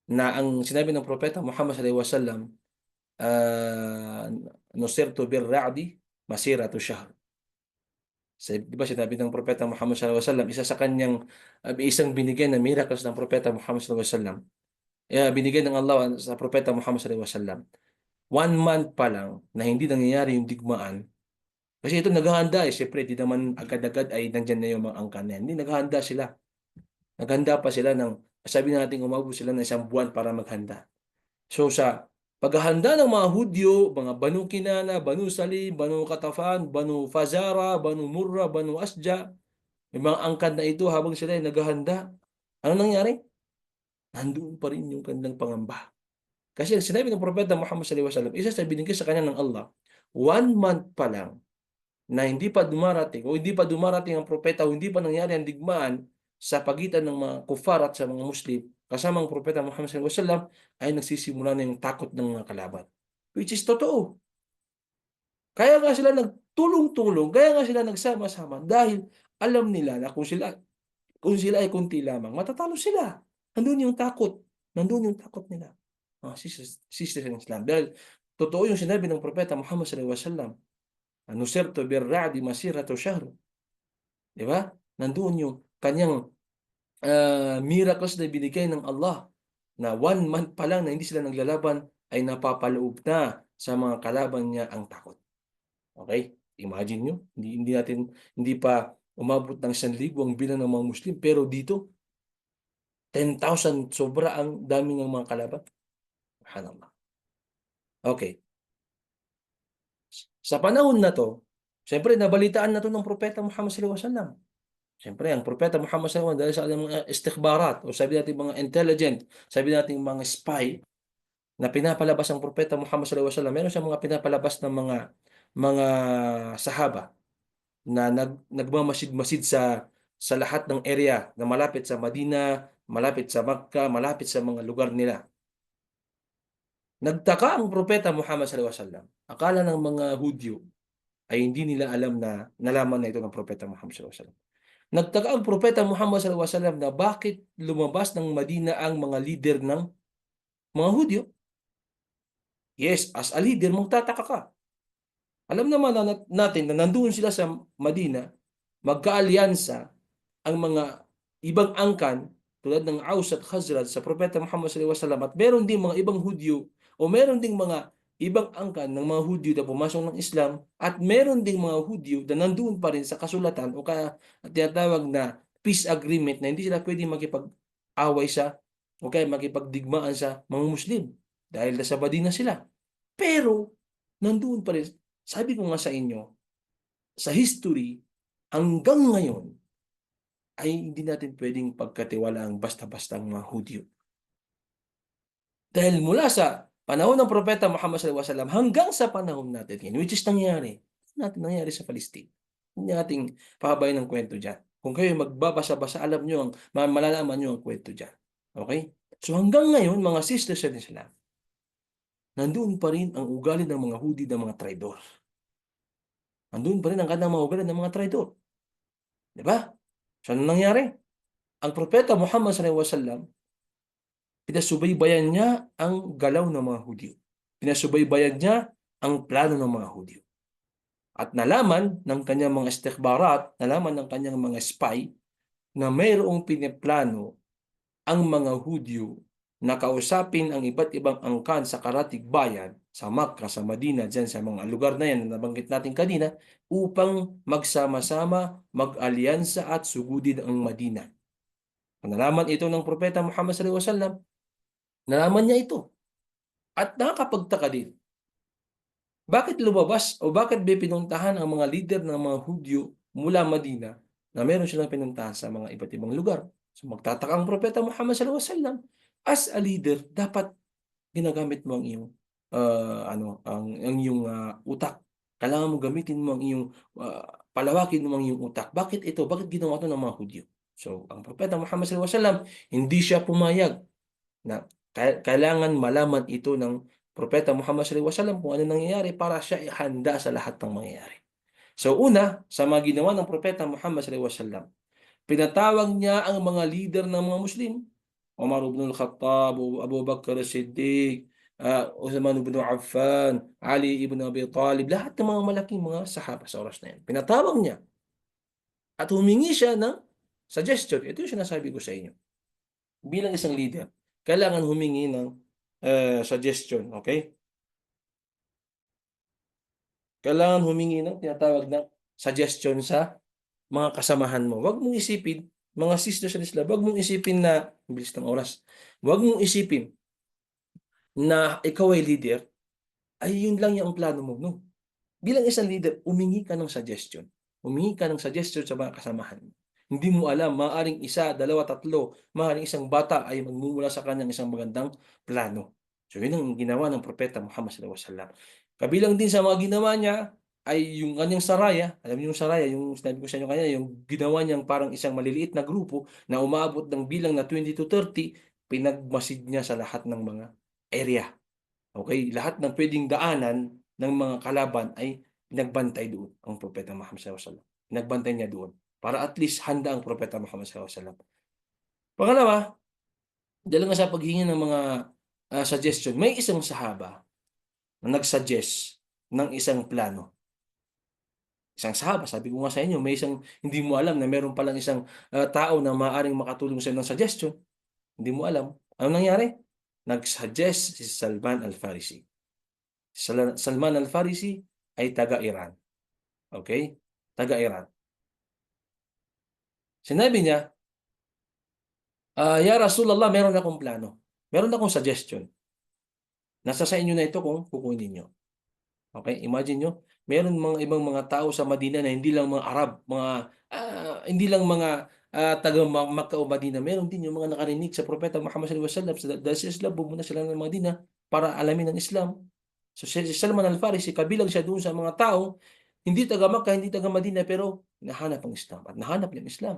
Speaker 1: na ang sinabi ng Propeta Muhammad sallallahu alaihi wasallam, nusirtu birra'di masiratu shahr. Di ba sinabi ng Propeta Muhammad sallallahu alaihi wasallam, isa sa kanyang isang binigyan na miracles ng Propeta Muhammad sallallahu alaihi wasallam. Binigyan ng Allah sa Propeta Muhammad sallallahu alaihi wasallam. 1 month pa lang na hindi nangyayari yung digmaan. Kasi ito naghahanda siyempre, di naman agad-agad ay nandyan na yung mga angkan na yan. Hindi, naghahanda sila. Naghanda pa sila sabi natin umabot sila ng 1 buwan para maghanda. So sa paghahanda ng mga Hudyo, mga Banu Kinana, Banu Salim, Banu Ghatafan, Banu Fazara, Banu Murra, Banu Asja, yung mga angkan na ito habang sila ay naghahanda, ano nangyari? Nandoon pa rin yung kanilang pangamba. Kasi ang sinabi ng Propeta Muhammad sallallahu alaihi wasallam, isa sa binigay sa kanya ng Allah, 1 month pa lang na hindi pa dumarating ang propeta o hindi pa nangyari ang digmaan sa pagitan ng mga kufar at sa mga Muslim, kasama ang Propeta Muhammad sallallahu alaihi wasallam, ay nagsisimula na yung takot ng mga kalaban. Which is totoo. Kaya nga sila nagtulong-tulong, kaya nga sila nagsama-sama dahil alam nila na kung sila ay kunti lamang, matatalo sila. Nandun yung takot. Nandun yung takot nila. Sisters in Islam. Dahil totoo yung sinabi ng Propeta Muhammad sallallahu alaihi wasallam, nusirtu birra'di masiratu shahr. Di ba? Nandoon yung kanyang miracles na binigay ng Allah, na 1 month pa lang na hindi sila naglalaban ay napapaloob na sa mga kalaban niya ang takot. Okay? Imagine nyo, hindi pa umabot ng 1,000 ang bilang ng mga Muslim, pero dito 10,000, sobra ang dami ng mga kalaban. Subhanallah. Okay. Sa panahon na to, siyempre nabalitaan na to ng Propeta Muhammad sallallahu alaihi wasallam. Siyempre, ang Propeta Muhammad sallallahu alaihi wasallam, dahil sa mga istikhbarat o sabi natin mga intelligent, sabi natin mga spy na pinapalabas ang Propeta Muhammad sallallahu alaihi wasallam, meron siyang mga pinapalabas ng mga sahaba na nagmamasid-masid sa lahat ng area na malapit sa Madina, malapit sa Makkah, malapit sa mga lugar nila. Nagtaka ang Propeta Muhammad sallallahu alaihi wasallam. Akala ng mga Hudyo ay hindi nila alam na nalaman na ito ng Propeta Muhammad sallallahu alaihi wasallam. Nagtaka ang Propeta Muhammad sallallahu alaihi wasallam na bakit lumabas ng Madina ang mga leader ng mga Hudyo. Yes, as a leader, magtataka ka. Alam naman natin na nandoon sila sa Madina, magkaalyansa ang mga ibang angkan, tulad ng Aus at Khazraj sa Propeta Muhammad sallallahu alaihi wasallam, at meron ding mga ibang Hudyo o meron ding mga ibang angkan ng mga Hudyo na pumasok ng Islam, at meron ding mga Hudyo na nandoon pa rin sa kasulatan o kaya tinatawag na peace agreement na hindi sila pwedeng makipag-away sa o kaya makipagdigmaan sa mga Muslim dahil nasa Madina sila. Pero nandoon pa rin, sabi ko nga sa inyo, sa history hanggang ngayon ay hindi natin pwedeng pagkatiwalaan basta-basta ang mga Hudyo. Dahil mula sa panahon ng Propeta Muhammad sallallahu alaihi wasallam hanggang sa panahon natin ngayon, which is nangyari sa Palestine. Hindi nating pahabayan ng kwento dyan. Kung kayo magbabasa-basa, alam nyo, malalaman nyo ang kwento dyan. Okay? So hanggang ngayon, mga sisters and Islam, nandoon pa rin ang ugali ng mga Hudi ng mga traidor. Nandoon pa rin ang kanilang mga ugali ng mga traidor. Di ba? So ano nangyari? Ang Propeta Muhammad sallallahu alaihi wasallam, pinasubaybayan niya ang galaw ng mga Hudyo. Pinasubaybayan niya ang plano ng mga Hudyo. At nalaman ng kanyang mga istikhbarat, nalaman ng kanyang mga spy na mayroong piniplano ang mga Hudyo na kausapin ang iba't ibang angkan sa karatig bayan, sa Makkah, sa Madina, dyan sa mga lugar na yan na nabanggit natin kanina, upang magsama-sama, mag-alyansa at sugudin ang Madina. Nalaman ito ng Propeta Muhammad sallallahu alaihi wasallam. Nalaman niya ito. At nakakapagtaka din. Bakit lumabas o bakit may pinuntahan ang mga leader ng mga Hudyo mula Madina na meron silang pinuntahan sa mga iba't ibang lugar? So magtataka ang Propeta Muhammad sallallahu alaihi wasallam. As a leader, dapat ginagamit mo ang iyong ang iyong utak. Kailangan mo gamitin mo ang iyong palawakin mo ang iyong utak. Bakit ito? Bakit ginawa ito ng mga Hudyo? So ang Propeta Muhammad sallallahu alaihi wasallam hindi siya pumayag na kailangan malaman ito ng Propeta Muhammad sallallahu alaihi wasallam kung ano nangyayari para siya ihanda sa lahat ng mangyayari. So una, sa mga ginawa ng Propeta Muhammad sallallahu alaihi wasallam, pinatawag niya ang mga leader ng mga Muslim. Umar ibn al-Khattab, Abu Bakr as-Siddiq, Uthman ibn Affan, Ali ibn Abi Talib, lahat ng mga malaking mga sahaba sa oras na yan. Pinatawag niya at humingi siya ng suggestion. Ito yung sinasabi ko sa inyo. Bilang isang leader, kailangan humingi ng suggestion, okay? Kailangan humingi ng tinatawag na suggestion sa mga kasamahan mo. Huwag mong isipin, mga sisters and Islam, huwag mong isipin na, bilis ng oras, huwag mong isipin na ikaw ay leader, ay yun lang yung plano mo. No. Bilang isang leader, umingi ka ng suggestion. Umingi ka ng suggestion sa mga kasamahan mo. Hindi mo alam, maaaring isa, dalawa, tatlo, maaaring isang bata ay magmumula sa kanyang isang magandang plano. So yun ang ginawa ng Propeta Muhammad sallallahu alaihi wasallam. Kabilang din sa mga ginawa niya ay yung kanyang saraya. Alam niyo yung saraya, yung sinabi ko sa inyo kanina, yung ginawa niyang parang isang maliliit na grupo na umaabot ng bilang na 20 to 30, pinagmasid niya sa lahat ng mga area. Okay? Lahat ng pwedeng daanan ng mga kalaban ay pinagbantay doon ang Propeta Muhammad sallallahu alaihi wasallam. Pinagbantay niya doon para at least handa ang Propeta Muhammad sallallahu alaihi wasallam. Pangalawa, dahil nga sa paghingi ng mga suggestion, may isang sahaba na nag-suggest ng isang plano. Isang sahaba, sabi ko nga sa inyo, may isang hindi mo alam na meron palang isang tao na maaaring makatulong sa ng suggestion. Hindi mo alam. Ano nangyari? Nag-suggest si Salman al-Farisi. Salman al-Farisi ay taga-Iran. Okay? Taga-Iran. Sinabi niya, Ya Rasulullah, meron akong plano. Meron akong suggestion. Nasa sa inyo na ito kung kukunin niyo. Okay? Imagine nyo, meron mga ibang mga tao sa Madina na hindi lang mga Arab, hindi lang mga taga Makkah o Madina. Meron din yung mga nakarinig sa Propeta Muhammad sallallahu alaihi wasallam. Dahil sa Islam, pumunta sila ng Madina para alamin ang Islam. So si Salman al-Farisi, kabilang siya doon sa mga tao, hindi taga Makkah, hindi taga Madina, pero nahanap ang Islam at nahanap niya ang Islam.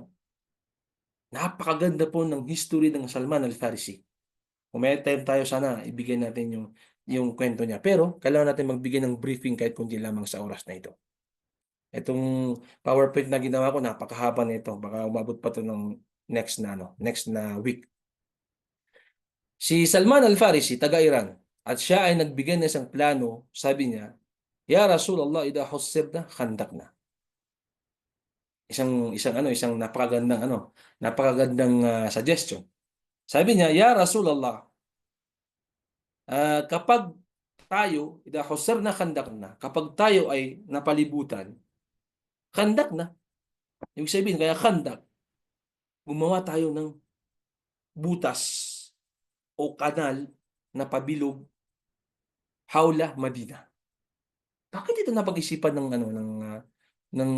Speaker 1: Napakaganda po ng history ng Salman al-Farisi. Kung may time tayo, sana ibigay natin yung kwento niya. Pero kailangan natin magbigay ng briefing kahit kundi lamang sa oras na ito. Itong PowerPoint na ginawa ko, napakahaba na ito. Baka umabot pa ito ng next na week. Si Salman al-Farisi, taga-Iran, at siya ay nagbigay ng isang plano. Sabi niya, Ya Rasulullah, idha hussirna, khandak na. Isang napakagandang suggestion. Sabi niya, "Ya Rasulullah, kapag tayo, idha husirna khandaqna, kapag tayo ay napalibutan, khandak na." Ibig sabihin, kaya khandak, gumawa tayo ng butas o kanal na pabilog hawla Madina. Bakit ito napag-isipan ng ano ng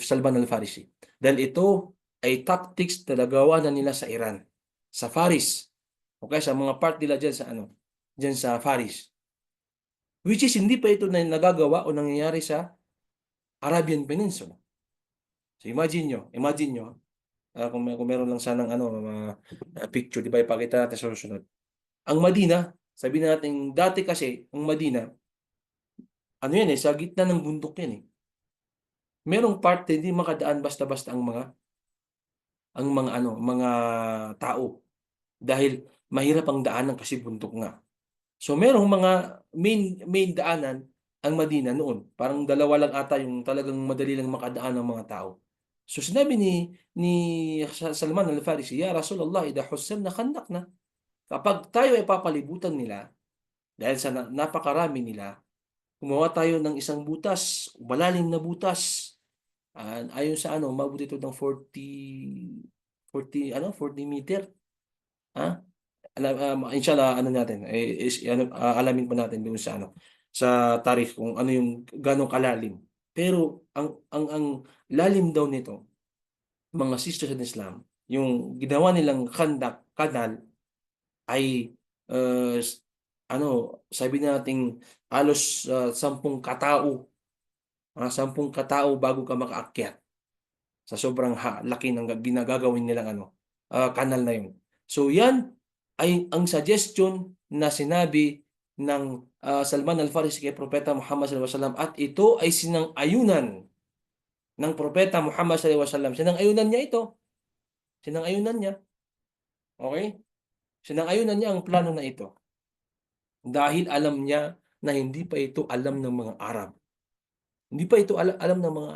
Speaker 1: Salman al-Farisi? Dahil ito ay tactics na nagawa na nila sa Iran, sa Faris, o kaya sa mga part nila diyan sa ano, diyan sa Faris. Which is hindi pa ito na nagagawa o nangyayari sa Arabian Peninsula. So imagine nyo, kung meron lang sanang ano, picture, di ba ipakita natin sa susunod. Ang Madina, sabihin natin dati kasi, ang Madina, ano yan sa gitna ng bundok yan Merong part na hindi makadaan basta-basta ang mga tao dahil mahirap ang daanan kasi bundok nga. So merong mga main daanan ang Madina noon. Parang dalawa lang ata yung talagang madali lang makadaan ng mga tao. So sinabi ni Salman al-Farisi, "Ya Rasulullah, idha husirna khandaqna." Kapag tayo ay papalibutan nila dahil sa napakarami nila, gumawa tayo ng isang butas, malalim na butas. Ayon sa ano, umabot ito ng 40 meter. Ha? Inshallah ano natin ano, alamin pa natin doon sa ano sa tarikh kung ano yung gaano kalalim. Pero ang lalim daw nito, mga sisters in Islam, yung ginawa nilang kanal ay ano, sabi nating halos 10 katao, 10 katao bago ka makaakyat sa sobrang laki ng ginagagawin nilang ano, kanal na yun. So yan ay ang suggestion na sinabi ng Salman al-Farisi kay Propeta Muhammad sallallahu alaihi wasallam, at ito ay sinang-ayunan ng Propeta Muhammad sallallahu alaihi wasallam. Sinang-ayunan niya ito. Sinang-ayunan niya. Okay? Sinang-ayunan niya ang plano na ito. Dahil alam niya na hindi pa ito alam ng mga Arab. Hindi pa ito alam ng mga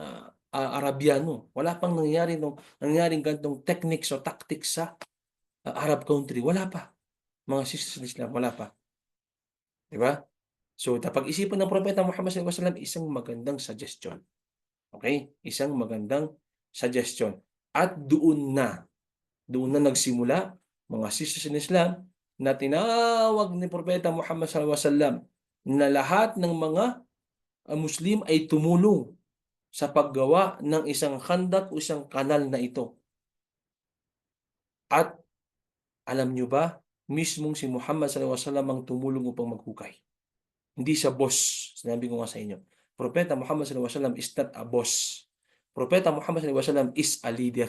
Speaker 1: Arabiano. Wala pang nangyaring ganitong techniques o tactics sa Arab country. Wala pa. Mga sisters ng Islam, wala pa. Di ba? So, napag-isipan ng Propeta Muhammad sallallahu alaihi wasallam isang magandang suggestion. Okay? Isang magandang suggestion. At doon na nagsimula mga sisters in Islam na tinawag ni Propeta Muhammad sallallahu alaihi wasallam na lahat ng mga Muslim ay tumulong sa paggawa ng isang khandak o isang kanal na ito. At alam nyo ba, mismong si Muhammad sallallahu alaihi wasallam ang tumulong upang maghukay. Hindi siya boss. Sinabi ko nga sa inyo. Propeta Muhammad sallallahu alaihi wasallam is not a boss. Propeta Muhammad sallallahu alaihi wasallam is a leader.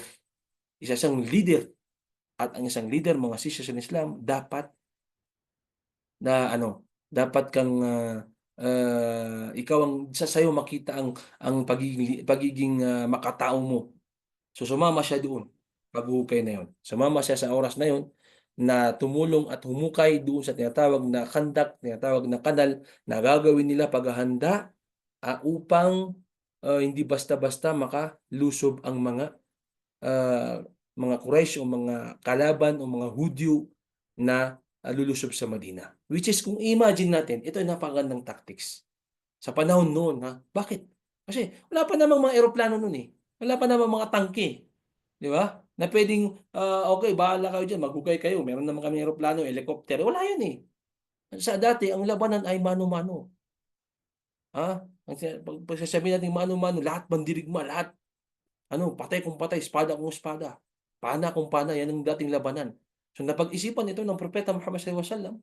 Speaker 1: Isa siyang leader. At ang isang leader, mga sisters in Islam, dapat dapat kang ikaw ang sayo makita ang pagiging makatao mo. So sumama siya doon, paghukay na yon. Sumama siya sa oras na yon na tumulong at humukay doon sa tinatawag na khandak, tinatawag na kanal na gagawin nila paghahanda upang hindi basta-basta makalusob ang mga Quraysh o mga kalaban o mga Hudyo na lulusob sa Madina. Which is kung imagine natin, ito ay napakagandang tactics. Sa panahon noon, bakit? Kasi wala pa namang mga eroplano noon Wala pa namang mga tangke. Di ba? Na pwedeng, okay, bahala kayo dyan, maghugay kayo. Meron naman kami eroplano, helicopter. Wala yan Sa dati, ang labanan ay mano-mano. Pag sasabihin natin mano-mano, lahat mandirigma, lahat. Patay kung patay, espada kung espada. Pana kung pana, yan ang dating labanan. So napag-isipan ito ng Propeta Muhammad sallallahu alaihi wasallam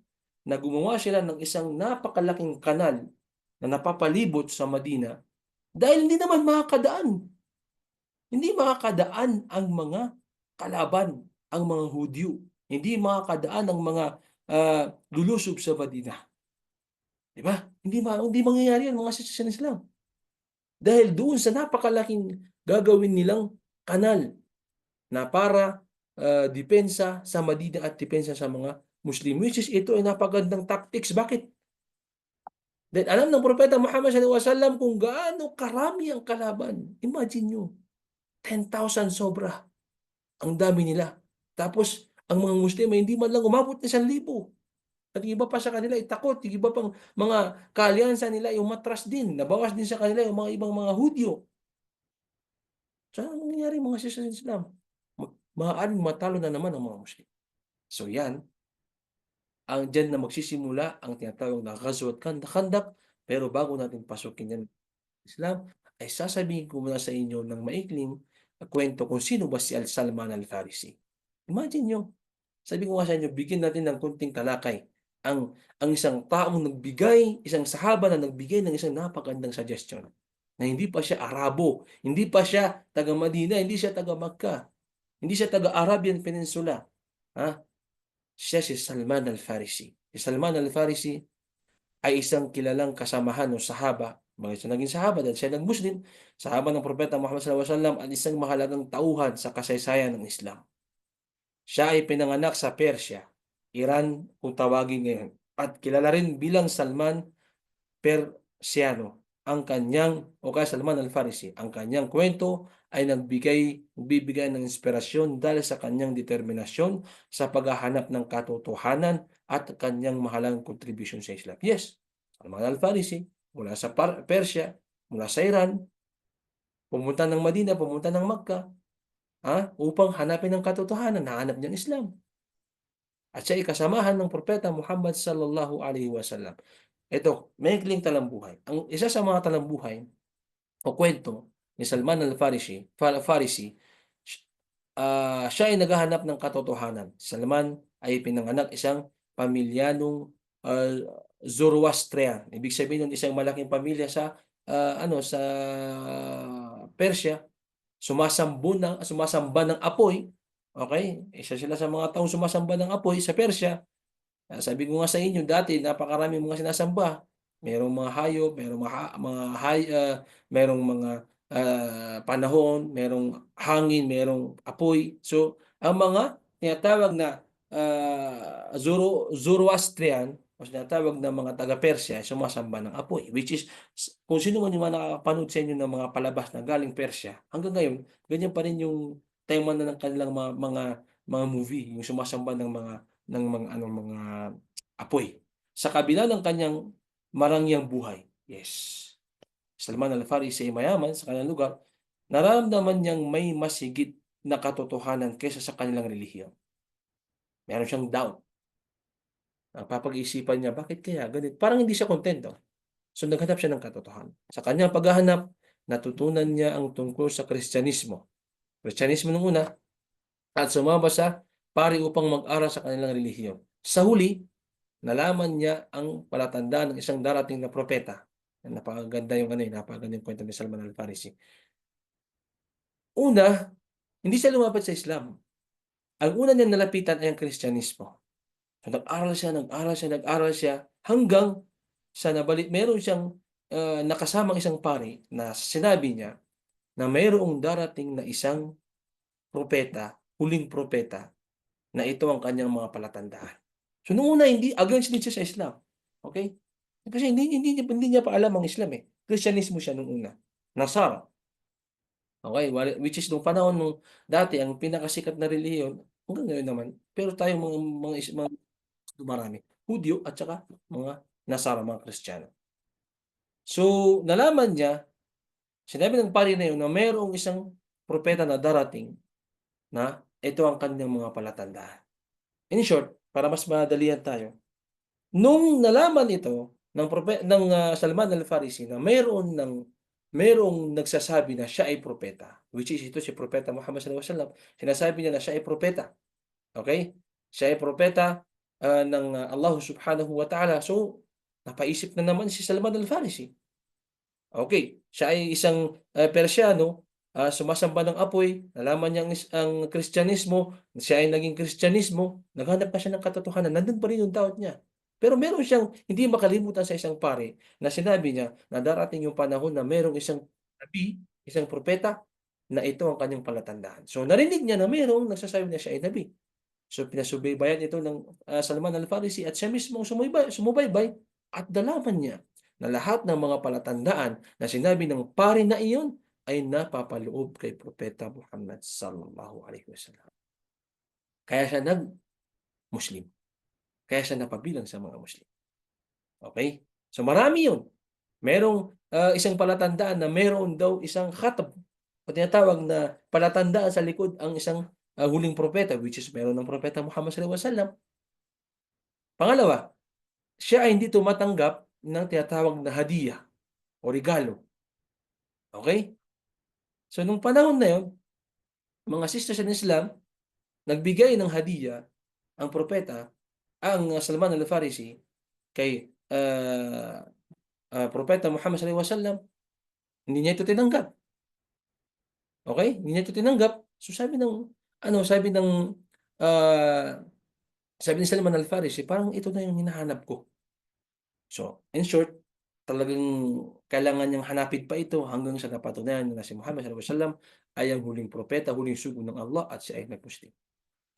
Speaker 1: na gumawa sila ng isang napakalaking kanal na napapalibot sa Madina dahil hindi naman makakadaan. Hindi makakadaan ang mga kalaban, ang mga Hudyo. Hindi makakadaan ang mga lulusob sa Madina. Di ba? Hindi mangyayari yan mga sisters in Islam. Dahil doon sa napakalaking gagawin nilang kanal na para depensa sa Madina at depensa sa mga Muslim. Which is ito ay napagandang tactics. Bakit? Dahil alam ng Propeta Muhammad sallallahu alaihi wasallam kung gaano karami ang kalaban. Imagine nyo, 10,000 sobra. Ang dami nila. Tapos ang mga Muslim ay hindi man lang umabot ng 1,000. At yung iba pa sa kanila ay takot, yung iba pang mga kaalyansa nila ay umatras din, nabawas din sa kanila yung mga ibang mga Hudyo. So anong nangyayari mga sa Islam? Maaaring matalo na naman ang mga Muslim. So yan, diyan na magsisimula ang tinatawag na Ghazwat Khandaq. Pero bago natin pasukin yan Islam, ay sasabihin ko muna sa inyo ng maikling kwento kung sino ba si Salman Al-Farisi. Imagine nyo, sabi ko nga sa inyo, bigyan natin ng konting talakay ang isang taong nagbigay, isang sahaba na nagbigay ng isang napakagandang suggestion na hindi pa siya Arabo, hindi pa siya taga Madina, hindi siya taga Makkah, hindi siya taga Arabian Peninsula. Ha? Siya si Salman Al-Farisi. Si Salman Al-Farisi ay isang kilalang kasamahan ng sahaba. Bakit siya naging sahaba? Dahil siya nag-Muslim, sahaba ng Propeta Muhammad sallallahu alaihi wasallam at isang mahalagang tauhan sa kasaysayan ng Islam. Siya ay pinanganak sa Persia, Iran kung tawagin ngayon, at kilala rin bilang Salman Persiano. Ang kanyang, o kaya Salman Al-Farisi, ang kanyang kwento ay nagbibigay ng inspirasyon dahil sa kanyang determinasyon sa paghahanap ng katotohanan at kanyang mahalagang kontribusyon sa Islam. Yes, Salman Al-Farisi, mula sa Persia, mula sa Iran, pumunta ng Madina, pumunta ng Makkah, upang hanapin ang katotohanan, nahanap niyang Islam. At siya ay kasamahan ng Propeta Muhammad sallallahu alaihi wasallam. Ito, maikling talambuhay. Ang isa sa mga talambuhay o kwento ni Salman al-Farisi, siya ay naghahanap ng katotohanan. Salman ay pinanganak isang pamilyanong uh, Zoroastrian. Ibig sabihin nun isang malaking pamilya sa sa Persia, sumasamba ng apoy. Okay? Isa sila sa mga taong sumasamba ng apoy sa Persia. Sabi ko nga sa inyo dati napakaraming mga sinasamba. Merong mga hayop, merong mga panahon, merong hangin, merong apoy. So ang mga tinatawag na Zoroastrian o tinatawag na mga taga-Persya ay sumasamba ng apoy, which is kung sino man yung mga nakakapanood sa inyo ng mga palabas na galing Persya, hanggang ngayon ganyan pa rin yung tema na ng kanilang mga movie, yung sumasamba ng mga apoy. Sa kabila ng kanyang marangyang buhay. Yes. Salman Al-Farisi ay mayaman sa kanyang lugar, nararamdaman niyang may mas higit na katotohanan kaysa sa kanilang relihiyon. Meron siyang doubt. Napapag-isipan niya, bakit kaya ganito? Parang hindi siya kontento. So naghanap siya ng katotohanan. Sa kanyang paghahanap, natutunan niya ang tungkol sa Kristyanismo. Kristyanismo nung una, at sumama sa pari upang mag-aral sa kanilang relihiyon. Sa huli, nalaman niya ang palatandaan ng isang darating na propeta. Napakaganda yung napakaganda yung kwento ni Salman Al-Farisi. Una, hindi siya lumapit sa Islam. Ang una niyang nalapitan ay ang Kristyanismo. So, nag-aral siya hanggang sa meron siyang nakasamang isang pari na sinabi niya na mayroong darating na isang propeta, huling propeta, na ito ang kanyang mga palatandaan. So nung una hindi against din siya sa Islam. Okay? Kasi hindi niya pa alam ang Islam eh. Kristyanismo siya nung una. Nasara. Okay, which is nung panahon nung dati ang pinakasikat na relihiyon hanggang ngayon naman. Pero tayo mga marami, Hudyo at saka mga Nasara, mga Kristiyano. So nalaman niya, sinabi ng pari na yun na mayroong isang propeta na darating na ito ang kanyang mga palatandaan. In short, para mas madalian tayo, nung nalaman ito ng Salman Al-Farisi na mayroong nagsasabi na siya ay propeta, which is ito si Propeta Muhammad sallallahu alaihi wasallam, sinasabi niya na siya ay propeta. Okay? Siya ay propeta ng Allah subhanahu wa ta'ala. So, napaisip na naman si Salman Al-Farisi. Okay, siya ay isang Persyano, sumasamba ng apoy, nalaman niya ang Kristyanismo, siya ay naging Kristyanismo, naghanap pa siya ng katotohanan, nandun pa rin yung doubt niya. Pero meron siyang hindi makalimutan sa isang pare na sinabi niya na darating yung panahon na merong isang nabi, isang propeta, na ito ang kanyang palatandaan. So narinig niya na merong nagsasabi na siya ay nabi. So pinasubaybayan ito ng Salman Al-Farisi at siya mismo sumubaybay at nalaman niya na lahat ng mga palatandaan na sinabi ng pari na iyon ay napapaloob kay Propeta Muhammad sallallahu alaihi wasallam. kaya siya nag-Muslim, kaya siya napabilang sa mga Muslim, okey? So marami 'yun. Merong, isang palatandaan na meron daw isang khatab o tinatawag na palatandaan sa likod ang isang, huling propeta, which is meron ng propeta Muhammad sallallahu alaihi wasallam. Pangalawa, siya ay hindi tumatanggap ng tinatawag na hadiyah o regalo, okey? So nung panahon na 'yun, mga sisters in Islam, nagbigay ng hadiyah ang propeta, Salman al-Farisi kay, propeta Muhammad sallallahu alaihi wasallam, hindi niya ito tinanggap, okey? Hindi niya ito tinanggap. So ah, sabi ni Salman al-Farisi, "Parang ito na yung hinahanap ko." So, in short, talagang kailangan niyang hanapin pa ito hanggang sa napatunayan na si Muhammad sallallahu alaihi wasallam ay ang huling propeta, huling sugo ng Allah at siya ay nag-Muslim.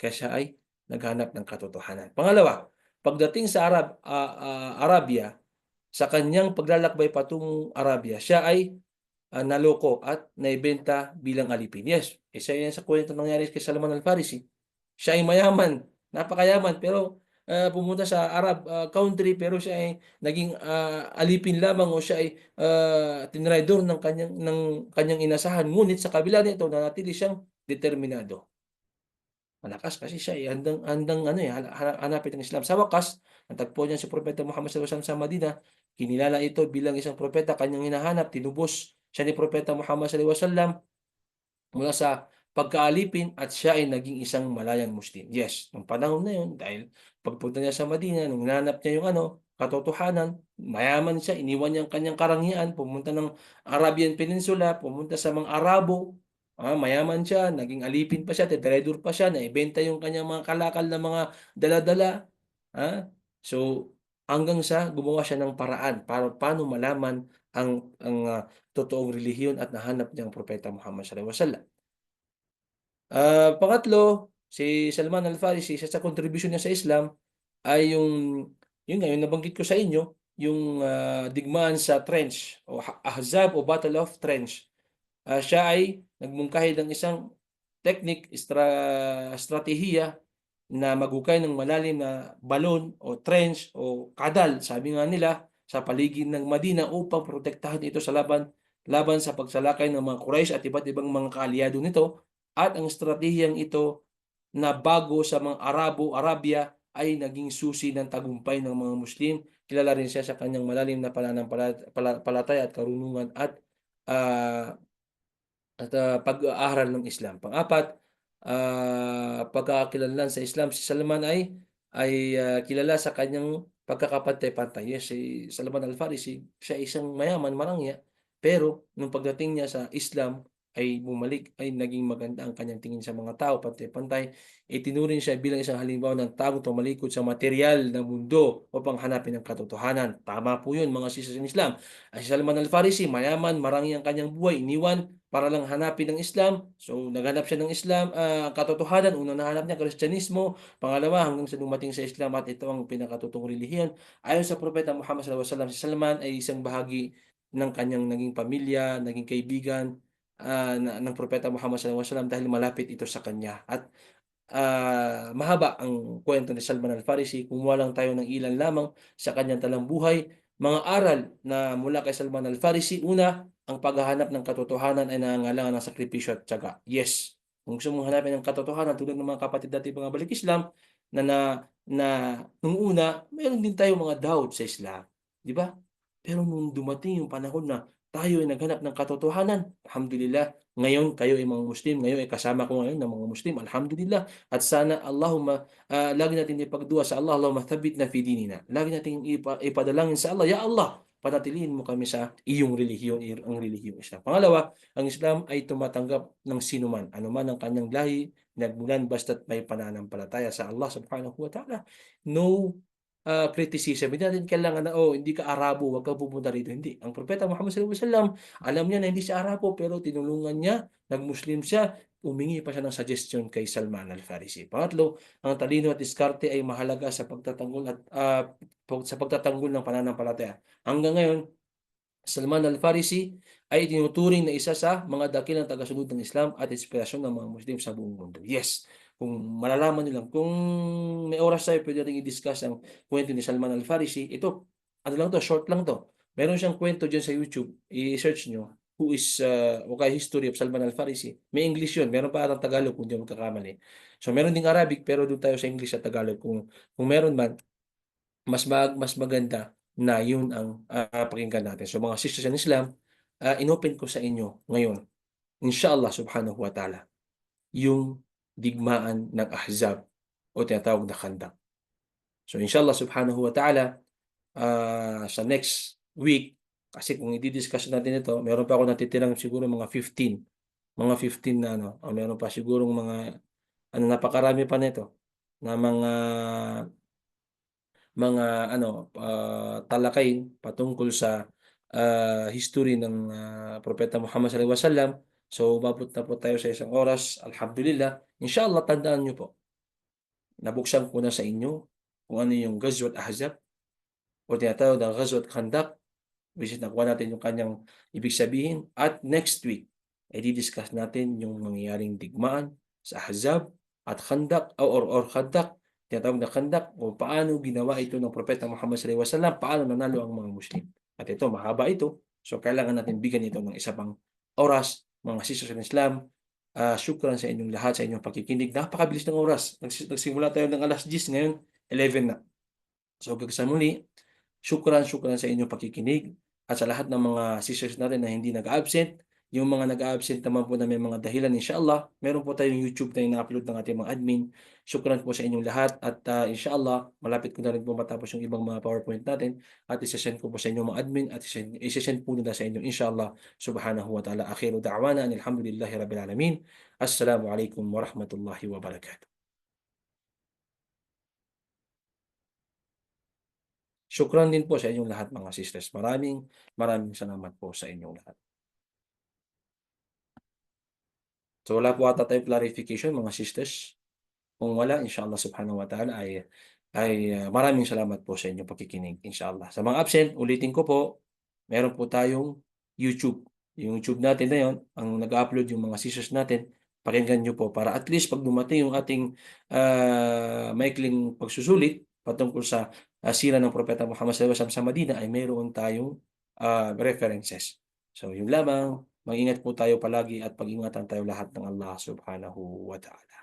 Speaker 1: Kaya siya ay naghanap ng katotohanan. Pangalawa, pagdating sa Arabia, sa kanyang paglalakbay patungong Arabia, siya ay, naloko at naibenta bilang alipin. Yes, isa yan sa kuwentong nangyari kay Salman al-Farisi. Siya ay mayaman, napakayaman pero, pumunta sa Arab, country pero siya ay naging, alipin lamang o siya ay, tinraydor ng kanyang inasahan. Ngunit sa kabila nito nanatili siyang determinado. Malakas kasi siya, eh, handang handang ano, eh, hanapin ang Islam. Sa wakas, natagpuan niya si Propeta Muhammad sallallahu alaihi wasallam sa Madina, kinilala ito bilang isang propeta kanyang hinahanap, tinubos siya ni Propeta Muhammad sallallahu alaihi wasallam mula sa pagkaalipin at siya ay naging isang malayang Muslim. Yes, nung panahon na yun dahil pagpunta niya sa Madina nung hinanap niya yung katotohanan, mayaman siya, iniwan niya ang kanyang karangyaan, pumunta ng Arabian Peninsula, pumunta sa mga Arabo, mayaman siya, naging alipin pa siya, tetraeder pa siya, naibenta yung kanyang mga kalakal na mga dala-dala, So, hanggang sa gumawa siya ng paraan para paano malaman ang totoong relihiyon at nahanap niya ang Propeta Muhammad sallallahu alaihi wasallam. Pangatlo, si Salman al-Farisi, isa sa kontribusyon niya sa Islam ay yun nga, yung nabanggit ko sa inyo, yung, digmaan sa trench o Ahzab o Battle of Trench. Siya ay nagmungkahi ng isang teknik, estratehiya na maghukay ng malalim na balon o trench o kadal, sabi nga nila, sa paligid ng Madina upang protektahan ito sa laban laban sa pagsalakay ng mga Quraysh at iba't ibang mga kaalyado nito. At ang estratehiyang ito na bago sa mga Arabia ay naging susi ng tagumpay ng mga Muslim. Kilala rin siya sa kanyang malalim na pananampalataya at karunungan ah pag-aaral ng Islam. Pang-apat, pagkakakilanlan sa Islam, si Salman ay kilala sa kanyang pagkakapantay-pantay. Yes, si Salman Al-Farisi, siya isang mayaman, marangya, pero nung pagdating niya sa Islam ay naging maganda ang kanyang tingin sa mga tao, pantay-pantay. Itinuring siya bilang isang halimbawa ng taong tumalikod sa materyal na mundo upang hanapin ang katotohanan. Tama po yun, mga sisters in Islam. Si Salman Al-Farisi, mayaman, marangya ang kanyang buhay, iniwan para lang hanapin ang Islam. So, naghanap siya ng Islam, katotohanan. Unang nahanap niya Kristyanismo, pangalawa hanggang sa dumating sa Islam at ito ang pinakatotoong relihiyon. Ayon sa Propeta Muhammad sallallahu alaihi wasallam, si Salman ay isang bahagi ng kanyang naging pamilya, naging kaibigan, ng Propeta Muhammad sallallahu alaihi wasallam dahil malapit ito sa kanya. At mahaba ang kwento ni Salman Al-Farisi, kumuha lang tayo ng ilan lamang sa kanyang talambuhay. Mga aral na mula kay Salman Al-Farisi, una, ang paghahanap ng katotohanan ay nangangailangan ng sakripisyo at tiyaga. Yes, kung gusto mong hanapin ang katotohanan tulad ng mga kapatid nating mga balik Islam na na na nung una, meron din tayong mga doubt sa Islam, 'di ba? Pero nung dumating yung panahon na tayo ay naghanap ng katotohanan, alhamdulillah, ngayon kayo ay mga Muslim, ngayon ay kasama ko ngayon ng mga Muslim, alhamdulillah. At sana Allahumma, lagi natin ipagdua sa Allah, Allahumma thabbitna fi dinina. Lagi nating ipadalangin sa Allah, Ya Allah, panatilihin mo kami sa iyong relihiyon, ang relihiyong Islam. Pangalawa, ang Islam ay tumatanggap ng sinuman, anuman ang kanyang lahi, nagmulan basta't may pananampalataya sa Allah subhanahu wa ta'ala. No criticism. Hindi natin kailangan na, "Oh, hindi ka Arabo, wag kang pupunta rito." Hindi. Ang Propeta Muhammad sallallahu alaihi wasallam, alam niya na hindi siya Arabo, pero tinulungan niya, nag-Muslim siya, humingi pa siya ng suggestion kay Salman Al-Farisi. Pangatlo, ang talino at diskarte ay mahalaga sa pagtatanggol sa pagtatanggol ng pananampalataya. Hanggang ngayon, Salman Al-Farisi ay itinuturing na isa sa mga dakilang tagasunod ng Islam at inspirasyon ng mga Muslim sa buong mundo. Yes, kung malalaman niyo lang kung may oras tayo puwede nating i-discuss ang kuwento ni Salman Al Farisi. Ito, ano lang 'to, short lang 'to. Meron siyang kuwento diyan sa YouTube, i-search niyo, who is, o kaya History of Salman Al Farisi. May English 'yun, meron pa atang Tagalog kung di ako magkakamali. So meron ding Arabic, pero do'n tayo sa English at Tagalog kung meron man, mas maganda na 'yun ang, pakinggan natin. So mga sisters in Islam, inopen ko sa inyo ngayon, inshallah subhanahu wa ta'ala, yung digmaan ng Ahzab o tinatawag na Khandaq. So inshallah subhanahu wa ta'ala, sa next week, kasi kung i-di-discuss natin ito, meron pa akong natitirang siguro mga 15 na ano, meron pa sigurong ano, napakarami pa nito na mga ano, talakayin patungkol sa, history ng, Propeta Muhammad sallallahu alaihi wasallam. So, umabot na po tayo sa isang oras, alhamdulillah. Inshallah tandaan niyo po, nabuksan ko na sa inyo kung ano yung Ghazwat Ahzab o tinatawag na Ghazwat Khandaq, which is nakuha natin yung kanyang ibig sabihin, at next week ay di-discuss natin yung mangyayaring digmaan sa Ahzab at Khandaq or Khandaq, tinatawag na Khandaq, o paano ginawa ito ng Propeta Muhammad sallallahu alaihi wasallam, paano nanalo ang mga Muslim. At ito, mahaba ito, so kailangan natin bigyan ito ng isa pang oras, mga sisters in Islam. Shukran sa inyong lahat sa inyong pakikinig. Napakabilis ng oras. Nagsimula tayo ng 10:00, ngayon 11 na. So hanggang sa muli, shukran, shukran sa inyong pakikinig at sa lahat ng mga sisters natin na hindi nag-a-absent. Yung mga nag-a-absent naman po na may mga dahilan, inshallah, meron po tayong YouTube na ina-upload ng ating mga admin. Shukran po sa inyong lahat at inshallah, malapit ko na rin po matapos yung ibang mga PowerPoint natin at isa-send ko po sa inyong mga admin at isa-send po nila sa inyo inshallah subhanahu wa ta'ala. Akhiru da'wana alhamdulillahi rabbil alamin. Assalamu alaikum warahmatullahi wabarakatuh. Shukran din po sa inyong lahat mga sisters. Maraming maraming salamat po sa inyong lahat. So wala po ata tayong clarification mga sisters. Kung wala, inshallah subhanahu wa ta'ala maraming salamat po sa inyong pakikinig, inshallah. Sa mga absent, ulitin ko po, meron po tayong YouTube. Yung YouTube natin na yun, ang nag-upload yung mga sisters natin, pakinggan niyo po para at least 'pag dumating yung ating, maikling pagsusulit patungkol sa, sira ng Propeta Muhammad sallallahu alaihi wasallam sa Madina ay mayroon tayong, references. So yun lamang, mag-ingat po tayo palagi at pag-ingatan tayo lahat ng Allah subhanahu wa ta'ala.